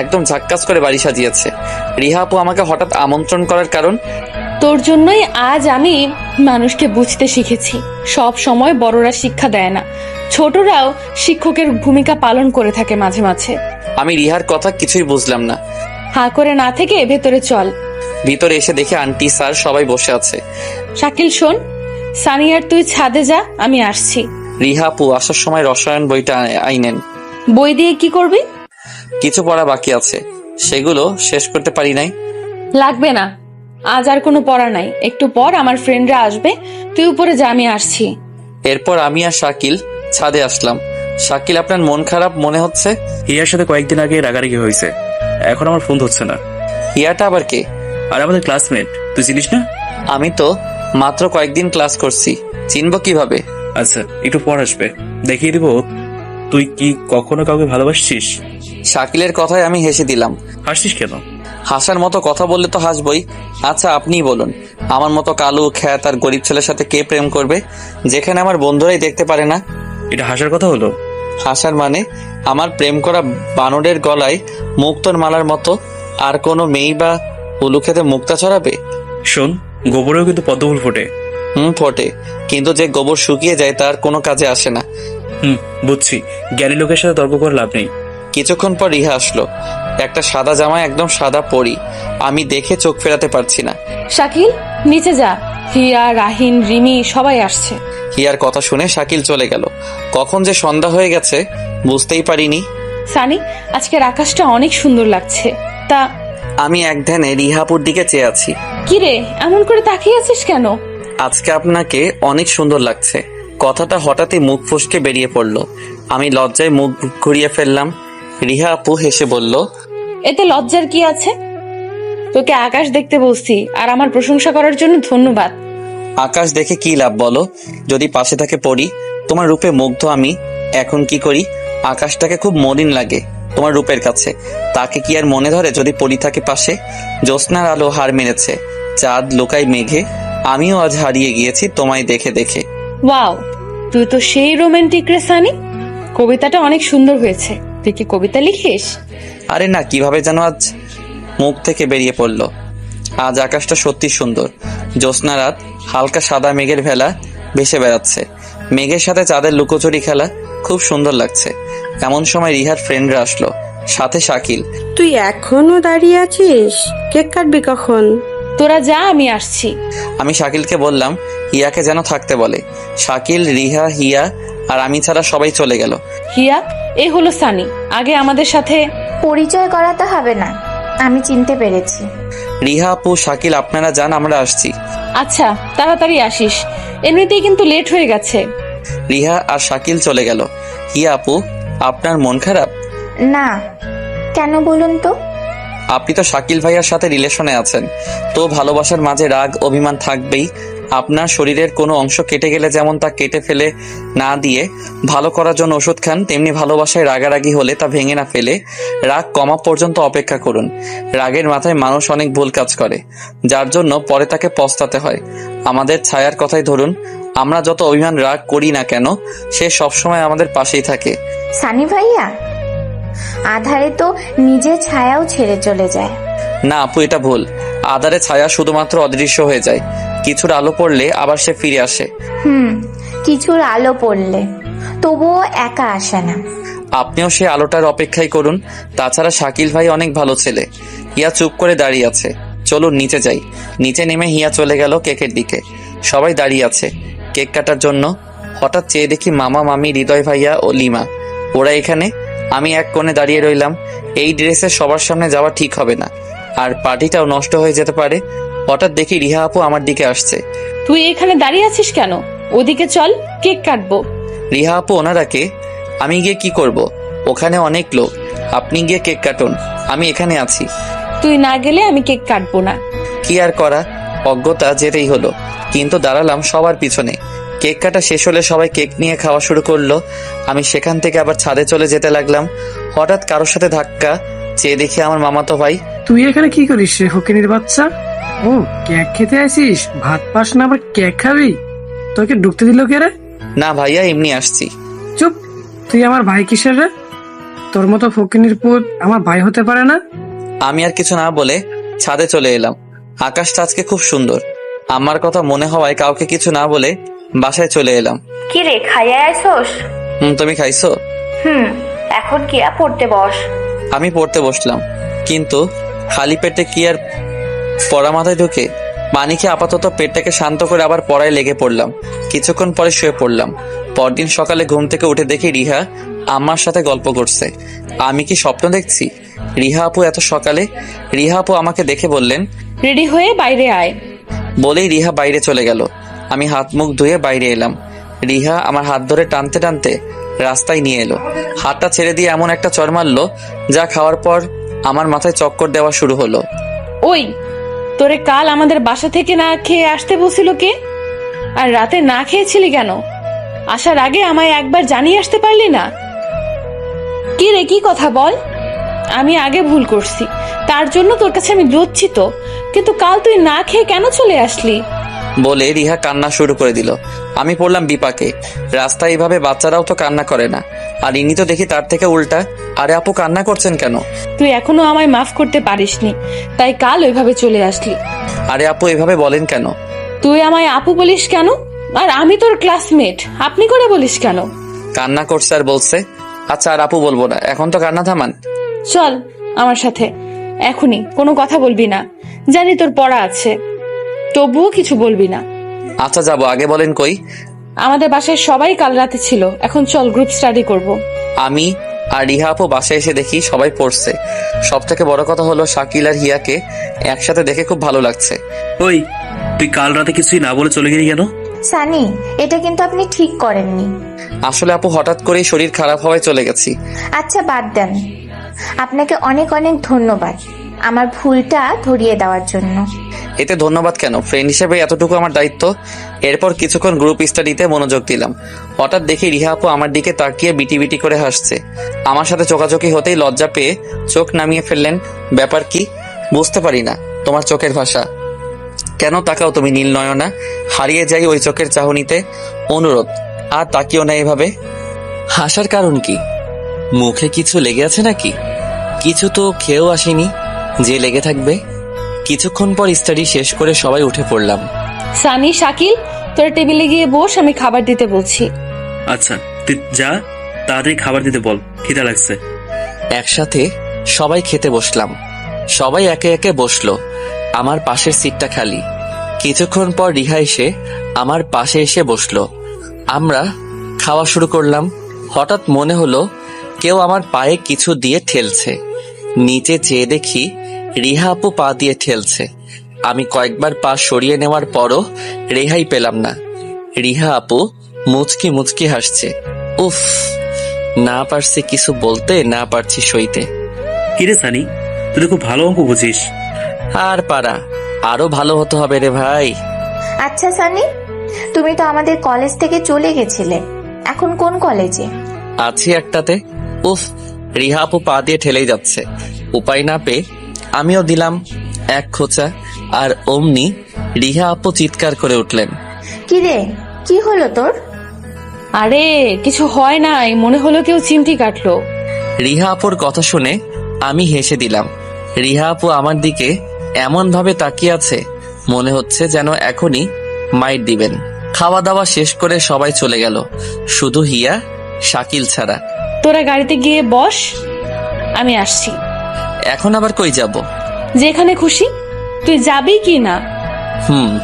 একদম ঝাক্কাস করে বাড়ি সাজিয়েছে। রিহা আপু আমাকে হঠাৎ আমন্ত্রণ করার কারণ? তোর জন্যই আজ আমি মানুষকে বুঝতে শিখেছি। সব সময় বড়রা শিক্ষা দেয় না, ছোটরাও শিক্ষকের ভূমিকা পালন করে থাকে মাঝে মাঝে। আমি রিহার কথা কিছুই বুঝলাম না। হাঁ করে না থেকে ভেতরে চল। ভিতরে এসে দেখি আন্টি স্যার সবাই বসে আছে। শাকিল শোন, সানি আর তুই ছাদে যা, আমি আসছি। রিহা আপু আসার সময় রসায়ন বইটা আইনেন। বই দিয়ে কি করবি? কিছু পড়া বাকি আছে, সেগুলো শেষ করতে পারি নাই। লাগবে না, আজ আর কোনো পড়া নাই। একটু পর আমার ফ্রেন্ডরা আসবে, তুই উপরে যা, আমি আসছি। এরপর আমি আর শাকিল ছাদে আসলাম। শাকিল, আপনার মন খারাপ মনে হচ্ছে। হিয়ার সাথে কয়েকদিন আগে রাগারাগি হয়েছে, এখন আমার ফোন ধরছে না। হিয়াটা আবার কে? আর আমাদের ক্লাসমেট, তুই চিনিস না? আমি তো মাত্র কয়েকদিন ক্লাস করছি, চিনবো কিভাবে? আচ্ছা, একটু পর আসবে, দেখিয়ে দিব। তুই কি কখনো কাউকে ভালোবাসছিস? শাকিলের কথায় আমি হেসে দিলাম। হাসছিস কেন? হাসার মতো কথা বললে তো হাসবই। আচ্ছা আপনিই বলুন, আমার মতো কালু খ্যাত আর গরিব ছেলের সাথে কে প্রেম করবে, যেখানে আমার বন্ধুরাই দেখতে পারে না? এটা হাসার কথা হলো? হাসার মানে আমার প্রেম করা বানরের গলায় মুক্তোর মালার মতো আর কোনো মেয়ে বা উলু খেতে মুক্তা ছড়াবে? শোন, গোবরেও কিন্তু পদ্মফুল ফোটে। ফোটে, কিন্তু যে গোবর শুকিয়ে যায় তার কোনো কাজে আসে না। বুঝছি, জ্ঞানী লোকের সাথে তর্ক করে লাভ নেই। কিছুক্ষণ পর রিহা আসলো, একটা সাদা জামা, একদম সাদা পরি। আমি দেখে চোখ ফেরাতে পারছি না। শাকিল, নিচে যা, হিয়া, রাহিন, রিমি সবাই আসছে। হিয়ার কথা শুনে শাকিল চলে গেল। কখন যে সন্ধ্যা হয়ে গেছে বুঝতেই পারিনি। সানি, আজকের আকাশটা অনেক সুন্দর লাগছে। তা আমি এক ধ্যানে রিহাপুর দিকে চেয়ে আছি। কিরে, এমন করে তাকিয়ে আছিস কেন? আজকে আপনাকে অনেক সুন্দর লাগছে। কথাটা হঠাৎই মুখ ফসকে বেরিয়ে পড়লো। আমি লজ্জায় মুখ ঘুরিয়ে ফেললাম। রিহা আপু হেসে বলল, এতে লজ্জার কি আছে? তোকে আকাশ দেখতে বলছি, আর আমার প্রশংসা করার জন্য ধন্যবাদ। আকাশ দেখে কি লাভ বলো, যদি পাশে থাকে পড়ি। তোমার রূপে মুগ্ধ আমি। এখন কি করি? আকাশটাকে খুব মলিন লাগে তোমার রূপের কাছে। তাকে কি আর মনে ধরে যদি পড়ি থাকে পাশে? জ্যোৎস্নার আলো হার মেরেছে, চাঁদ লুকাই মেঘে। আমিও আজ হারিয়ে গিয়েছি তোমায় দেখে দেখে। ওয়াও, তুই তো সেই রোমান্টিক রে সানি। কবিতাটা অনেক সুন্দর হয়েছে। তুই কি কবিতা লিখিস? আরে না, কিভাবে যেন আজ মুখ থেকে বেরিয়ে পড়ল। আজ আকাশটা সত্যি সুন্দর। জ্যোৎস্না রাত, হালকা সাদা মেঘের ভেলা ভেসে বেড়াচ্ছে। মেঘের সাথে চাঁদের লুকোচুরি খেলা খুব সুন্দর লাগছে। এমন সময় রিহার ফ্রেন্ডরা আসলো, সাথে শাকিল। তুই এখনো দাঁড়িয়ে আছিস? কেক কাটবি কখন? তোরা যা, আমি আসছি। আমি শাকিলকে বললাম হিয়াকে যেন থাকতে বলে। শাকিল, রিহা, হিয়া আর আমি ছাড়া সবাই চলে গেল। হিয়া, এই হলো সানি। আগে আমাদের সাথে পরিচয় করাতে হবে না, আমি চিনতে পেরেছি। রিহা আপু, শাকিল, আপনারা যান, আমরা আসছি। আচ্ছা, তাড়াতাড়ি আসিস, এমনিতেই কিন্তু লেট হয়ে গেছে। রিহা আর শাকিল চলে গেল। হিয়া আপু, আপনার মন খারাপ? না, কেন বলুন তো? আপনি তো শাকিল ভাইয়ার সাথে রিলেশনে আছেন, তো ভালোবাসার মাঝে রাগ অভিমান থাকবেই। আপনার শরীরের কোনো অংশ কেটে গেলে যেমন তা কেটে ফেলে না দিয়ে ভালো করার জন্য ওষুধ খান, তেমনি ভালোবাসায় রাগারাগি হলে তা ভেঙে না ফেলে রাগ কমা পর্যন্ত অপেক্ষা করুন। রাগের মাথায় মানুষ অনেক ভুল কাজ করে, যার জন্য পরে তাকে পস্তাতে হয়। আমাদের ছায়ার কথাই ধরুন, আমরা যত অভিমান রাগ করি না কেন, সে সবসময় আমাদের পাশেই থাকে। সানি ভাইয়া, আধারে তো নিজের ছায়াও ছেড়ে চলে যায়। না আপু, এটা ভুল। আধারে ছায়া শুধুমাত্র অদৃশ্য হয়ে যায়, কিছুর আলো পড়লে আবার সে ফিরে আসে। কিছুর আলো পড়লে তবুও একা আসে না। আপনিও সেই আলোটার অপেক্ষাই করুন। তাছাড়া শাকিল ভাই অনেক ভালো ছেলে। হিয়া চুপ করে দাঁড়িয়ে আছে। চলুন নিচে যাই। নিচে নেমে হিয়া চলে গেল কেকের দিকে। সবাই দাঁড়িয়ে আছে কেক কাটার জন্য। হঠাৎ চেয়ে দেখি মামা, মামি, হৃদয় ভাইয়া ও লিমা, ওরা এখানে। আমি এক কোণে দাঁড়িয়ে রইলাম। এই ড্রেসে সবার সামনে যাওয়া ঠিক হবে না, আর পার্টিটাও নষ্ট হয়ে যেতে পারে। হঠাৎ দেখি রিহা আপু আমার দিকে আসছে। তুই এখানে দাঁড়িয়ে আছিস কেন? ওদিকে চল, কেক কাটবো। রিহা আপু, ওনারা কে? আমি গিয়ে কি করব? ওখানে অনেক লোক। আপনি গিয়ে কেক কাটুন, আমি এখানে আছি। তুই না গেলে আমি কেক কাটবো না। কি আর করা, অজ্ঞতা যেতেই হলো। কিন্তু দাঁড়ালাম সবার পিছনে। কেক কাটা শেষ হলে সবাই কেক নিয়ে খাওয়া শুরু করলো। আমি সেখান থেকে আবার ছাদে চলে যেতে লাগলাম। হঠাৎ কারোর সাথে ধাক্কা, চেয়ে দেখি আমার মামাতো ভাই। তুই এখানে কি করিস রে ফকিনীর বাচ্চা? ও, কেক খেতে আসিস? ভাত পাস না আবার কেক খাবি? তোকে ঢুকতে দিল কে রে? না ভাইয়া, এমনি আসছি। চুপ, তুই আমার ভাই কিসের রে? তোর মতো ফকিনীর পুত আমার ভাই হতে পারে না। আমি আর কিছু না বলে ছাদে চলে এলাম। আকাশটা আজকে খুব সুন্দর। আমার কথা মনে হওয়ায় কাউকে কিছু না বলে বাসায় চলে এলাম। কি রে, খাইয়া আইসোস? তুমি খাইছো? এখন কি আর পড়তে বস। আমি পড়তে বসলাম, কিন্তু খালি পেটে কি আর পড়া মাথায় ঢোকে? পানি খেয়ে আপাতত পেটটাকে শান্ত করে আবার পড়ায় লেগে পড়লাম। কিছুক্ষণ পরে শুয়ে পড়লাম। পরদিন সকালে ঘুম থেকে উঠে দেখি রিহা আমার সাথে গল্প করছে। আমি কি স্বপ্ন দেখছি? রিহা আপু এত সকালে? রিহা আপু আমাকে দেখে বললেন, রেডি হয়ে বাইরে আয়। বলেই রিহা বাইরে চলে গেল। আমি হাত মুখ ধুয়ে বাইরে এলাম। রিহা আমার হাত ধরে টানতে টানতে রাস্তায় নিয়ে এলো। হাতটা ছেড়ে দিয়ে এমন একটা চড় মারলো, যা খাওয়ার পর আমার মাথায় চক্কর দেওয়া শুরু হলো। ওই, তোরে কাল আমাদের বাসা থেকে না খেয়ে আসতে বলছিল কে? আর রাতে না খেয়েছিলি কেন? আসার আগে আমায় একবার জানিয়ে আসতে পারলি না? কি রে, কি কথা বল? আমি আগে ভুল করছি, তার জন্য তোর কাছে আমি লজ্জিত, কিন্তু কাল তুই না খেয়ে কেন চলে আসলি? বলে রিহা কান্না শুরু করে দিল। আমি পড়লাম বিপাকে। রাস্তায় এইভাবে বাচ্চারাও তো কান্না করে না, আর ইনি তো দেখি তার থেকে উল্টা। আরে আপু, কান্না করছেন কেন? তুই এখনো আমায় মাফ করতে পারিসনি, তাই কাল ওইভাবে চলে আসলি। আরে আপু, এভাবে বলেন কেন? তুই আমায় আপু বলিস কেন? আর আমি তোর ক্লাসমেট, আপনি করে বলিস কেন? কান্না করছে আর বলছে। আচ্ছা, আর আপু বলবো না, এখন তো কান্না থামান। চল আমার সাথে, এখনই কোনো কথা বলবি না। জানি তোর পড়া আছে, তবুও কিছু বলবি না। আচ্ছা যাবো, আগে বলেন কই? আমাদের বাসায় সবাই কাল রাতে ছিল, এখন চল গ্রুপ স্টাডি করব। আমি আর রিহা আপু বাসায় এসে দেখি সবাই পড়ছে। সব থেকে বড় কথা হলো শাকিল আর হিয়াকে একসাথে দেখে খুব ভালো লাগছে। ওই, তুই কাল রাতে কিছুই না বলে চলে গেলি কেন? সানি, এটা কিন্তু আপনি ঠিক করেননি। আসলে আপু, হঠাৎ করেই শরীর খারাপ হওয়ায় চলে গেছি। আচ্ছা বাদ দেন, আপনাকে অনেক অনেক ধন্যবাদ আমার ভুলটা ধরিয়ে দেওয়ার জন্য। এতে ধন্যবাদ কেন? ফ্রেন্ড হিসেবে এতটুকু আমার দায়িত্ব। এরপর কিছুক্ষণ গ্রুপ স্টাডিতে মনোযোগ দিলাম। হঠাৎ দেখি রিহা আপু আমার দিকে তাকিয়ে বিটি বিটি করে হাসছে। আমার সাথে চোখাচোখি হতেই লজ্জা পেয়ে চোখ নামিয়ে ফেললেন। ব্যাপার কি বুঝতে পারি না তোমার চোখের ভাষা। কেন তাকাও তুমি নীল নয়না? হারিয়ে যাই ওই চোখের চাহনিতে। অনুরোধ, আর তাকিও না এভাবে। হাসার কারণ কি? মুখে কিছু লেগে আছে নাকি? কিছু তো খেয়েও আসেনি যে লেগে থাকবে। কিছুক্ষণ পর স্টাডি শেষ করে সবাই উঠে পড়লাম। সানি, শাকিল, তোর টেবিলে গিয়ে বস, আমি খাবার দিতে বলছি। আচ্ছা, তুই যা, তাড়াতাড়ি খাবার দিতে বল, খিদা লাগছে। একসাথে সবাই খেতে বসলাম। সবাই একে একে বসলো। আমার পাশের সিটটা খালি। কিছুক্ষণ পর রিহা এসে আমার পাশে এসে বসলো। আমরা খাওয়া শুরু করলাম। হঠাৎ মনে হলো কেউ আমার পায়ে কিছু দিয়ে ঠেলছে। নিচে চেয়ে দেখি রিহা আপু পা দিয়ে ঠেলছে। আমি কয়েকবার পা সরিয়ে নেওয়ার পরও রেহাই পেলাম না। রিহা আপু মুচকি মুচকি হাসছে। উফ, না পারছি কিছু বলতে, না পারছি সইতে। কিরে সানি, তুই তো খুব ভালো অঙ্ক বুঝিস। আর পারা, আরো ভালো হতে হবে রে ভাই। আচ্ছা সানি, তুমি তো আমাদের কলেজ থেকে চলে গেছিলে, এখন কোন কলেজে? আছি একটাতে। উফ, রিহা আপু পা দিয়ে ঠেলেই যাচ্ছে। উপায় না পেয়ে আমিও দিলাম এক খোঁচা, আর অমনি রিহা আপু চিৎকার করে উঠলেন। কিরে, কি হলো তোর? আরে কিছু হয় নাই, মনে হলো কেউ চিমটি কাটলো। রিহা আপুর কথা শুনে আমি হেসে দিলাম। রিহা আপু আমার দিকে এমন ভাবে তাকিয়ে আছে, মনে হচ্ছে যেন এখনই মাইট দিবেন। খাওয়া দাওয়া শেষ করে সবাই চলে গেল, শুধু হিয়া শাকিল ছাড়া। তোরা গাড়িতে গিয়ে বস, আমি আসছি। এখন আবার কই যাব? যেখানে খুশি। তুই যাবি কি না?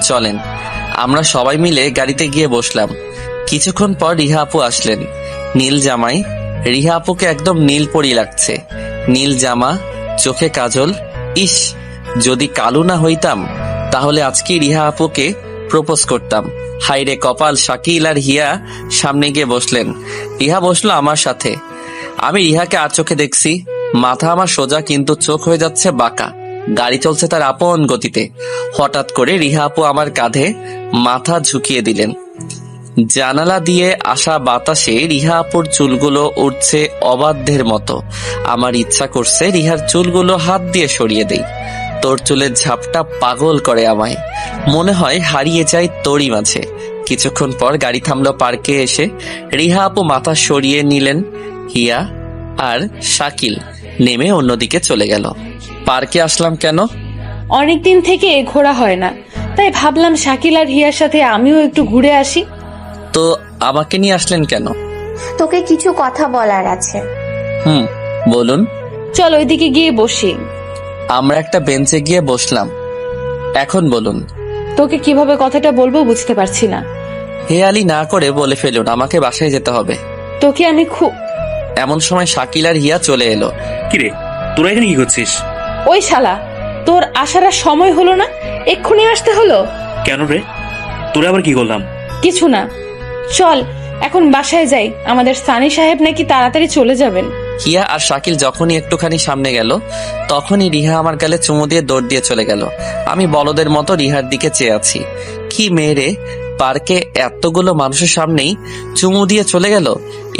চলেন। আমরা সবাই মিলে গাড়িতে গিয়ে বসলাম। কিছুক্ষণ পর রিহা আপু আসলেন। নীল জামাই। রিহা আপুকে একদম নীল পরি লাগছে। নীল জামা, চোখে কাজল। ইস, যদি কালু না হইতাম তাহলে আজকে রিহা আপুকে প্রপোজ করতাম। হাইরে কপাল। শাকিল আর হিয়া সামনে গিয়ে বসলেন। রিহা বসলো আমার সাথে। আমি রিহাকে আর চোখে দেখছি। মাথা আমার সোজা, কিন্তু চোখ হয়ে যাচ্ছে বাঁকা। গাড়ি চলছে তার আপন গতিতে। হঠাৎ করে রিহা আপু আমার কাঁধে মাথা ঝুঁকিয়ে দিলেন। জানালা দিয়ে আসা বাতাসে রিহা আপুর চুলগুলো উঠছে অবাধ্যের মতো। আমার ইচ্ছা করছে রিহার চুলগুলো হাত দিয়ে সরিয়ে দেই। তোর চুলের ঝাপটা পাগল করে আমায়। মনে হয় হারিয়ে যায় তোরই মাঝে। কিছুক্ষণ পর গাড়ি থামলো পার্কে এসে। রিহা আপু মাথা সরিয়ে নিলেন। হিয়া আর শাকিল নেমে অন্যদিকে চলে গেল। পার্কে আসলাম কেন? অনেকদিন থেকে ঘোরা হয় না, তাই ভাবলাম শাকিল আর হিয়ার সাথে আমিও একটু ঘুরে আসি। তো আমাকে নিয়ে আসলেন কেন? তোকে কিছু কথা বলার আছে। বলুন। চল ওইদিকে গিয়ে বসি। আমরা একটা বেঞ্চে গিয়ে বসলাম। এখন বলুন। তোকে কিভাবে কথাটা বলবো বুঝতে পারছি না। হে আলী না করে বলে ফেলুন, আমাকে বাসায় যেতে হবে। তোকে আমি খুব। এমন সময় শাকিল আর হিয়া চলে এলো। কিরে, তোরা এখানে কি করছিস? ওই শালা, তোর আসার আর সময় হলো না, এক্ষুনি আসতে হলো। কেন রে, তোরা আবার কি করলাম? কিছু না, চল এখন বাসায় যাই, আমাদের সানি সাহেব নাকি তাড়াতাড়ি চলে যাবেন। হিয়া আর শাকিল যখনই একটুখানি সামনে গেল তখনই রিহা আমার গালে চুমু দিয়ে দৌড় দিয়ে চলে গেল। আমি বলদের মতো রিহার দিকে চেয়ে আছি। কি মেয়েরে, পার্কে এতগুলো মানুষের সামনেই চুমু দিয়ে চলে গেল।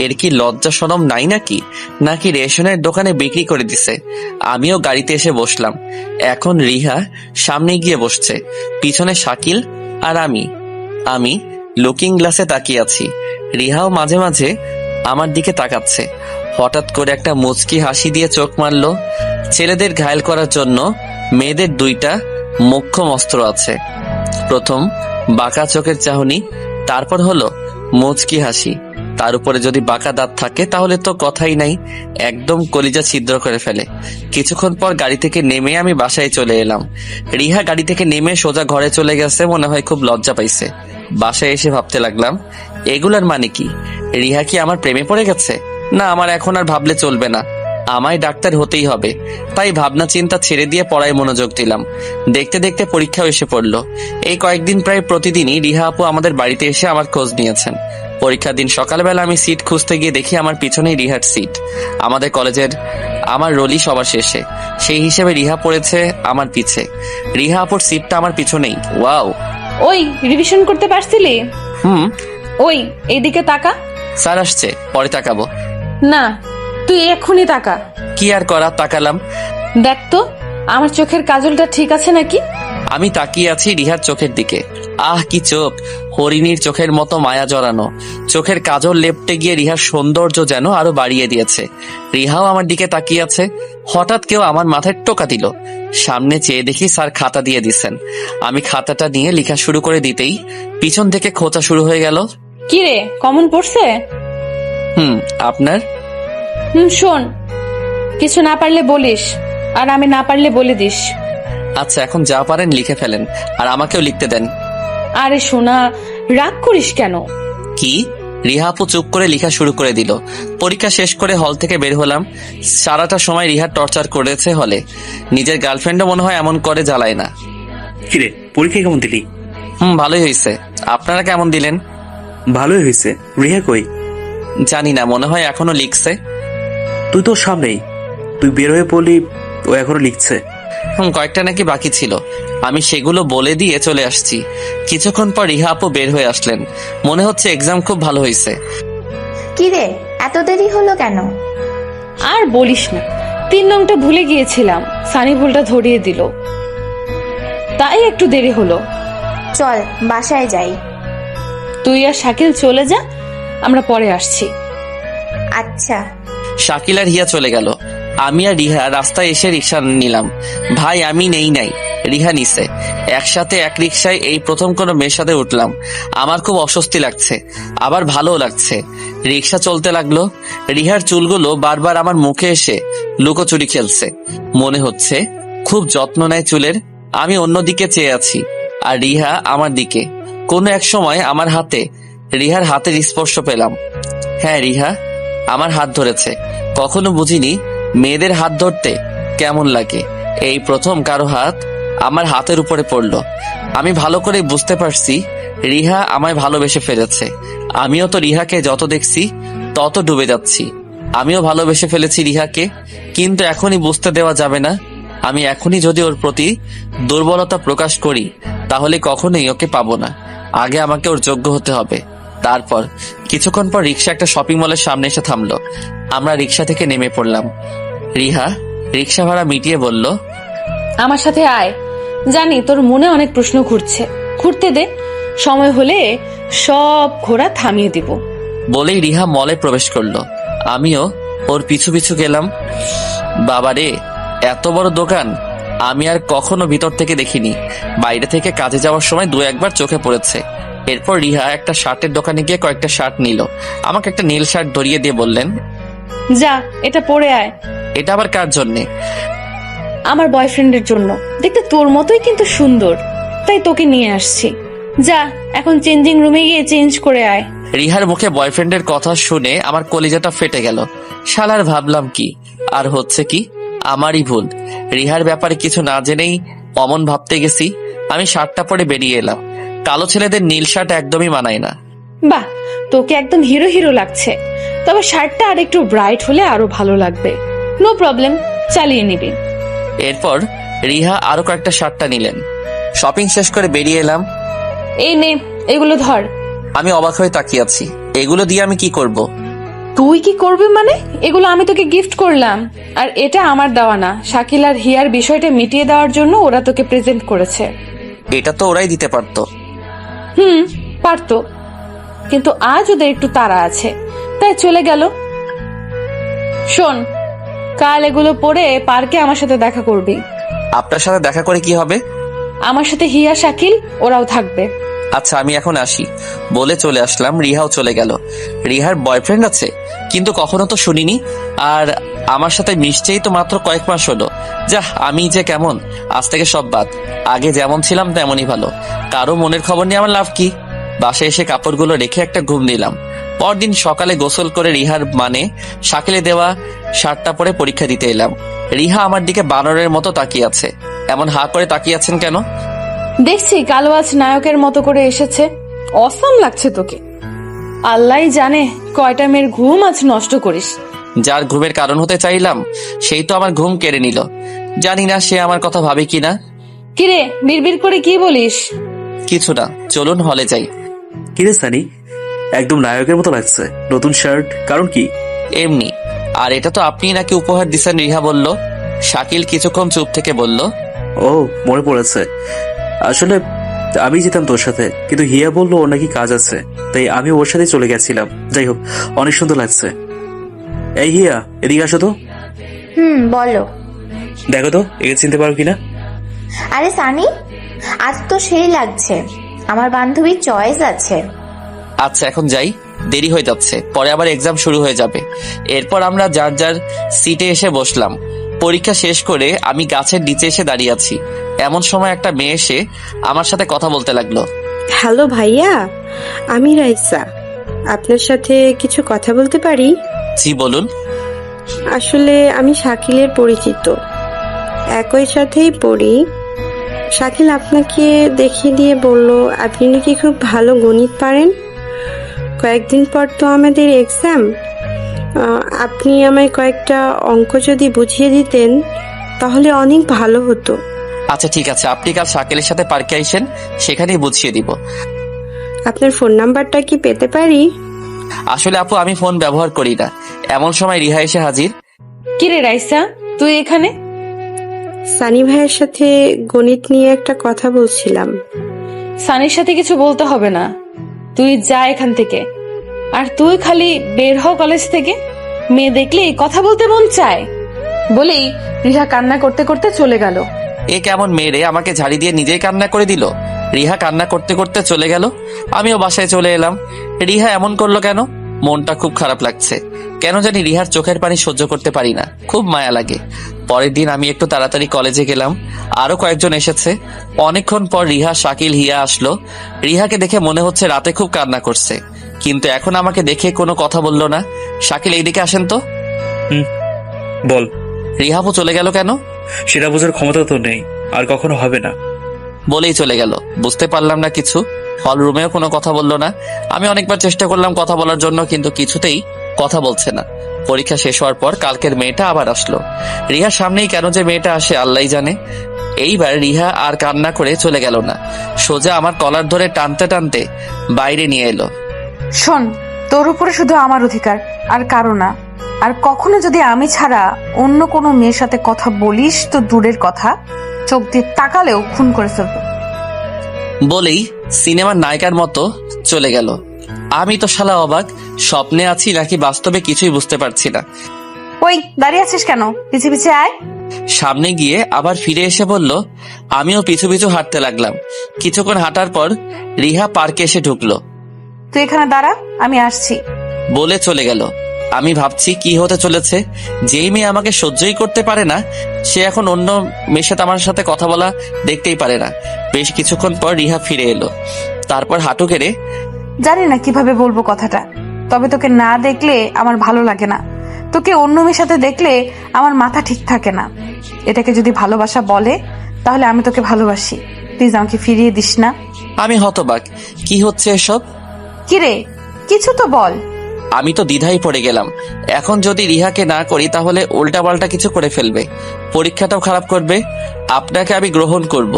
এর কি লজ্জা শরম নাই নাকি? নাকি রেশনের দোকানে বিক্রি করে দিছে? আমিও গাড়িতে এসে বসলাম। এখন রিহা সামনে গিয়ে বসছে, পিছনে শাকিল আর আমি লুকিং গ্লাসে তাকিয়ে আছি। রিহাও মাঝে মাঝে আমার দিকে তাকাচ্ছে। হঠাৎ করে একটা মুচকি হাসি দিয়ে চোখ মারলো। ছেলেদের ঘায়েল করার জন্য মেয়েদের দুইটা মোক্ষম অস্ত্র আছে। প্রথম বাঁকা চোখের চাহনি, তারপর হলো মুচকি হাসি। তার উপরে যদি বাঁকা দাঁত থাকে তাহলে তো কথাই নাই, একদম কলিজা ছিদ্র করে ফেলে। কিছুক্ষণ পর গাড়ি থেকে নেমে আমি বাসায় চলে এলাম। রিহা গাড়ি থেকে নেমে সোজা ঘরে চলে গেছে, মনে হয় খুব লজ্জা পাইছে। বাসায় এসে ভাবতে লাগলাম, এগুলার মানে কি? রিহা কি আমার প্রেমে পড়ে গেছে? না, আমার এখন আর ভাবলে চলবে না, আমায় ডাক্তার হতেই হবে। তাই ভাবনা চিন্তা ছেড়ে দিয়ে পড়ায় মনোযোগ দিলাম। দেখতে দেখতে পরীক্ষাও এসে পড়লো। এই কয়েকদিন প্রায় প্রতিদিনই রিহা আপু আমাদের বাড়িতে এসে আমার খোঁজ নিয়েছেন। পরীক্ষার দিন সকালবেলা আমি সিট খুঁজতে গিয়ে দেখি আমার পিছনেই রিহার সিট। আমাদের কলেজের আমার রোলই সবার শেষে, সেই হিসেবে রিহা পড়েছে আমার পিছে। রিহা আপুর সিটটা আমার পিছনেই। ওয়াও! ওই রিভিশন করতে পারছিলি? ওই এইদিকে তাকা। স্যার আসছে, পরে তাকাবো। না, তুই এক্ষুনি তাকা। কি আর করা, তাকালাম। দেখ তো আমার চোখের কাজলটা ঠিক আছে নাকি। আমি তাকিয়ে আছি রিহার চোখের দিকে। আহ, কি চোখ! হরিণীর চোখের মতো মায়া জড়ানো। চোখের কাজল লেপটে গিয়ে রিহার সৌন্দর্য যেন আরো বাড়িয়ে দিয়েছে। রিহাও আমার দিকে তাকিয়ে আছে। হঠাৎ কেউ আমার মাথায় টোকা দিল। সামনে চেয়ে দেখি স্যার খাতা দিয়ে দিচ্ছেন। আমি খাতাটা নিয়ে লেখা শুরু করে দিতেই পিছন থেকে খোঁচা শুরু হয়ে গেল। কি রে, কমন পড়ছে? আপনার? শোন, কিছু না পারলে বলিস, আর আমি না পারলে বলে দিস। আচ্ছা, এখন যা পারেন লিখে ফেলেন, আর আমাকেও লিখতে দেন। আরে শোনা, রাগ করিস কেন? কি? রিহা আপু চুপ করে লেখা শুরু করে দিল। পরীক্ষা শেষ করে হল থেকে বের হলাম। সারাটা সময় রিহা টর্চার করেছে হলে। নিজের গার্লফ্রেন্ডও মনে হয় এমন করে জ্বালায় না। কিরে, পরীক্ষা কেমন দিলি? ভালোই হয়েছে। আপনারা কেমন দিলেন? ভালোই হয়েছে। রিহা কই? জানি না, মনে হয় এখনো লিখছে। তুই তো সামনেই, তুই বের হয়ে পড়লি, ও এখনো লিখছে। কয়েকটা নাকি বাকি ছিল, আমি সেগুলো বলে দিয়ে চলে আসছি। কিছুক্ষণ পর রিহা আপু বের হয়ে আসলেন। মনে হচ্ছে এক্সাম খুব ভালো হয়েছে। কিরে, এত দেরি হলো কেন? আর বলিস না, 3 নংটা ভুলে গিয়েছিলাম, সানি ভুলটা ধরিয়ে দিল, তাই একটু দেরি হলো। চল বাসায় যাই। তুই আর শাকিল চলে যা, আমরা পরে আসছি। আচ্ছা। শাকিল আর হিয়া চলে গেল। আমি আর রিহা রাস্তায় এসে রিক্সা নিলাম। ভাই, আমি নেই নাই, রিহা নিছে। একসাথে এক রিক্সায় এই প্রথম কোনো মেয়ের সাথে উঠলাম। আমার খুব অস্বস্তি লাগছে, আবার ভালোও লাগছে। রিক্সা চলতে লাগলো। রিহার চুলগুলো বারবার আমার মুখে এসে লুকোচুরি খেলছে। মনে হচ্ছে খুব যত্ন নেয় চুলের। আমি অন্যদিকে চেয়ে আছি আর রিহা আমার দিকে। কোনো এক সময় আমার হাতে রিহার হাতের স্পর্শ পেলাম। হ্যাঁ, রিহা আমার হাত ধরেছে। কখনো বুঝিনি মেয়েদের হাত ধরতে কেমন লাগে। এই প্রথম কারো হাত আমার হাতের উপরে পড়লো। আমি ভালো করে বুঝতে পারছি রিহা আমায় ভালোবেসে ফেলেছে। আমিও তো রিহাকে যত দেখছি তত ডুবে যাচ্ছি। আমিও ভালোবেসে ফেলেছি রিহাকে, কিন্তু এখনই বুঝতে দেওয়া যাবে না। আমি এখনই যদি ওর প্রতি দুর্বলতা প্রকাশ করি তাহলে কখনোই ওকে পাবো না। আগে আমাকে ওর যোগ্য হতে হবে। তারপর কিছুক্ষণ পর রিক্সা একটা শপিং মলের সামনে এসে থামলো। আমরা রিক্সা থেকে নেমে পড়লাম। রিহা রিক্সা ভাড়া মিটিয়ে বলল, আমার সাথে আয়, জানি তোর মনে অনেক প্রশ্ন ঘুরতে দে, সময় হলে সব ঘোড়া থামিয়ে দিব। বলেই রিহা মলে প্রবেশ করলো। আমিও ওর পিছু পিছু গেলাম। বাবারে, এত বড় দোকান আমি আর কখনো ভিতর থেকে দেখিনি। বাইরে থেকে কাজে যাওয়ার সময় 2-1 বার চোখে পড়েছে। এরপর রিহা একটা শার্টের দোকানে গিয়ে কয়েকটা শার্ট নিল। আমাকে একটা নীল শার্ট ধরিয়ে দিয়ে বললেন, যা, এটা পরে আয়। এটা আবার কার জন্যে? আমার বয়ফ্রেন্ডের জন্য। দেখতে তোর মতোই কিন্তু সুন্দর, তাই তাই তোকে নিয়ে আসছি। যা এখন চেঞ্জিং রুমে গিয়ে চেঞ্জ করে আয়। রিহার মুখে বয়ফ্রেন্ডের কথা শুনে আমার কলিজাটা ফেটে গেল। শালার ভাবলাম কি আর হচ্ছে কি, আমারই ভুল। রিহার ব্যাপারে কিছু না জেনেই অমন ভাবতে গেছি। আমি শার্টটা পরে বেরিয়ে এলাম। কালো ছেলেদের নীল শার্ট একদমই মানায় না। বাহ, তোকে একদম হিরো হিরো লাগছে, তবে শার্টটা আর একটু ব্রাইট হলে আরো ভালো লাগবে। নো প্রবলেম, চালিয়ে নিবি। এরপর রিহা আরো কয়েকটা শার্টটা নিলেন। শপিং শেষ করে বেরিয়ে এলাম। এই নে, এগুলো ধর। আমি অবাক হয়ে তাকিয়ে আছি। এগুলো দিয়ে আমি কি করব? তুই কি করবি মানে? এগুলো আমি তোকে গিফট করলাম, আর এটা আমার দেওয়া না। শাকিল আর হিয়ার বিষয়টা মিটিয়ে দেওয়ার জন্য ওরা তোকে প্রেজেন্ট করেছে। এটা তো ওরাই দিতে পারতো। পারতো, কিন্তু আজ ওদের একটু তাড়া আছে, তাই চলে গেল। শোন, কাল এগুলো পরে পার্কে আমার সাথে দেখা করবি। আপনার সাথে দেখা করে কি হবে? আমার সাথে হিয়া, শাকিল ওরাও থাকবে। আচ্ছা, আমি এখন আসি বলে চলে আসলাম। রিহাও চলে গেল। রিহার বয়ফ্রেন্ড আছে, কিন্তু কখনো তো শুনিনি। আর আমার সাথে মিশছেই তো মাত্র কয়েক মাস হলো। যাহ, আমি যে কেমন, আজ থেকে সব বাদ। আগে যেমন ছিলাম তেমনই ভালো। কারো মনের খবর নিয়ে আমার লাভ কি? বাসায় এসে কাপড়গুলো রেখে একটা ঘুম দিলাম। পরদিন সকালে গোসল করে রিহার মানে শাকিলে দেওয়া শার্টটা পরে পরীক্ষা দিতে এলাম। রিহা আমার দিকে বানরের মতো তাকিয়ে আছে। এমন হা করে তাকিয়ে আছেন কেন? দেখছি কালো আজ নায়কের মতো করে এসেছে। অসম লাগছে তোকে। আল্লাহই জানে কয়টা মেয়ের ঘুম আজ নষ্ট করিস। যার ঘুমের কারণ হতে চাইলাম সেই তো আমার ঘুম কেড়ে নিল। জানি না সে আমার কথা ভাবে কিনা। কিরে, বিড়বিড় করে কি বলিস? কিছু না, চলুন হলে যাই। কিরে সানি, একদম নায়কের মতো লাগছে। নতুন শার্ট, কারণ কি? এমনি। আর এটা তো আপনি নাকি উপহার দিচ্ছেন, রিহা বলল। শাকিল কিছুক্ষণ চুপ থেকে বলল, ও মনে পড়েছে। আসলে আমি যেতাম তোর সাথে, কিন্তু হিয়া বললো ওর নাকি কাজ আছে, তাই আমি ওর সাথে চলে গেছিলাম। যাই হোক, অনেক সুন্দর লাগছে। এই হিয়া, এদিকে আসো তো। বলো। দেখো তো একে চিনতে পারো কিনা। আরে সানি, আজ তো সেই লাগছে। আমার বান্ধবীর চয়েস আছে। আচ্ছা এখন যাই, দেরি হয়ে যাচ্ছে। পরে আবার এক্সাম শুরু হয়ে যাবে। এরপর আমরা যার যার সিটে এসে বসলাম। পরীক্ষা শেষ করে আমি গাছের নিচে এসে দাঁড়িয়ে আছি। এমন সময় একটা মেয়ে এসে আমার সাথে কথা বলতে লাগলো। হ্যালো ভাইয়া, আমি রাইসা। আপনার সাথে কিছু কথা বলতে পারি? জি বলুন। আসলে আমি শাকিলের পরিচিত, একই সাথেই পড়ি। শাকিল আপনাকে দেখিয়ে দিয়ে বলল আপনি নাকি খুব ভালো গণিত পারেন। কয়েকদিন পর তো আমাদের এক্সাম, আপনি আমায় কয়েকটা অঙ্ক যদি বুঝিয়ে দিতেন তাহলে অনেক ভালো হতো। আচ্ছা ঠিক আছে, আপনি কাল শাকিলের সাথে পার্কে আইসেন, সেখানেই বুঝিয়ে দিব। আপনার ফোন নাম্বারটা কি পেতে পারি? আসলে আপু আমি ফোন ব্যবহার করি না। এমন সময় রিহা এসে হাজির। কিরে রাইসা, তুই এখানে? সানি ভাইয়ের সাথে গণিত নিয়ে একটা কথা বলছিলাম। সানির সাথে কিছু বলতে হবে না, তুই যা এখান থেকে। আর তুই খালি বের হ কলেজ থেকে। মেয়ে দেখলেই কথা বলতে মন চায়। বলেই রিহা কান্না করতে করতে চলে গেল। এ কেমন মেয়ে রে, আমাকে ঝাড়ি দিয়ে নিজেই কান্না করে দিল। রিহা কান্না করতে করতে চলে গেল, আমিও বাসায় চলে এলাম। রিহা এমন করলো কেন? মনটা খুব খারাপ লাগছে। কেন জানি রিহার চোখের পানি সহ্য করতে পারি না, খুব মায়া লাগে। পরের দিন আমি একটু তাড়াতাড়ি কলেজে গেলাম। আরো কয়েকজন এসেছে। অনেকক্ষণ পর রিহা, শাকিল, হিয়া আসলো। রিহাকে দেখে মনে হচ্ছে রাতে খুব কান্না করছে, কিন্তু এখন আমাকে দেখে কোনো কথা বললো না। শাকিল এইদিকে আসেন তো। বল। রিহাবু চলে গেল কেন? সেটা বোঝার ক্ষমতা তো নেই, আর কখনো হবে না। বলেই চলে গেল। বুঝতে পারলাম না কিছু। হল রুমেও কোনো কথা বললো না। আমি অনেকবার চেষ্টা করলাম কথা বলার জন্য, কিন্তু কিছুতেই কথা বলছে না। পরীক্ষা শেষ হওয়ার পর কালকের মেয়েটা আবার আসলো। রিহার সামনেই কেন যে মেয়েটা আসে আল্লাহই জানে। এইবার রিহা আর কান্না করে চলে গেল না, সোজা আমার কলার ধরে টানতে টানতে বাইরে নিয়ে এলো। শোন, তোর উপরে শুধু আমার অধিকার, আর কারো না। আর কখনো যদি আমি ছাড়া অন্য কোনো মেয়ের সাথে কথা বলিস তো দূরের কথা, চোখ দিয়ে তাকালেও খুন করে ফেলবো। বলেই সিনেমার নায়িকার মতো চলে গেল। আমি তো শালা অবাক, স্বপ্নে আছি নাকি বাস্তবে কিছুই বুঝতে পারছি না। ওই দাঁড়িয়ে আছিস কেন? পিছে পিছে আয়। সামনে গিয়ে আবার ফিরে এসে বলল। আমিও পিছু পিছু হাঁটতে লাগলাম। কিছুক্ষণ হাঁটার পর রিহা পার্কে এসে ঢুকলো। তুই এখানে দাঁড়া, আমি আসছি বলে চলে গেল। আমি ভাবছি কি হতে চলেছে। যেই মেয়ে আমাকে সহ্যই করতে পারে না, সে এখন অন্য মেয়ের সাথে আমার সাথে কথা বলা দেখতেই পারে না। বেশ কিছুক্ষণ পর রিহা ফিরে এলো। তারপর হাঁটু গেড়ে, জানি না কিভাবে বলবো কথাটা, তবে তোকে না দেখলে আমার ভালো লাগে না, তোকে অন্য মেয়ের সাথে দেখলে আমার মাথা ঠিক থাকে না। এটাকে যদি ভালোবাসা বলে তাহলে আমি তোকে ভালোবাসি, প্লিজ আমাকে ফিরিয়ে দিস না। আমি হতবাক, কি হচ্ছে এসব? কিরে, কিছু তো বল। আমি তো দ্বিধায় পড়ে গেলাম। এখন যদি রিহাকে না করি তাহলে উল্টাপাল্টা কিছু করে ফেলবে, পরীক্ষাটাও খারাপ করবে। আপনাকে আমি গ্রহণ করব,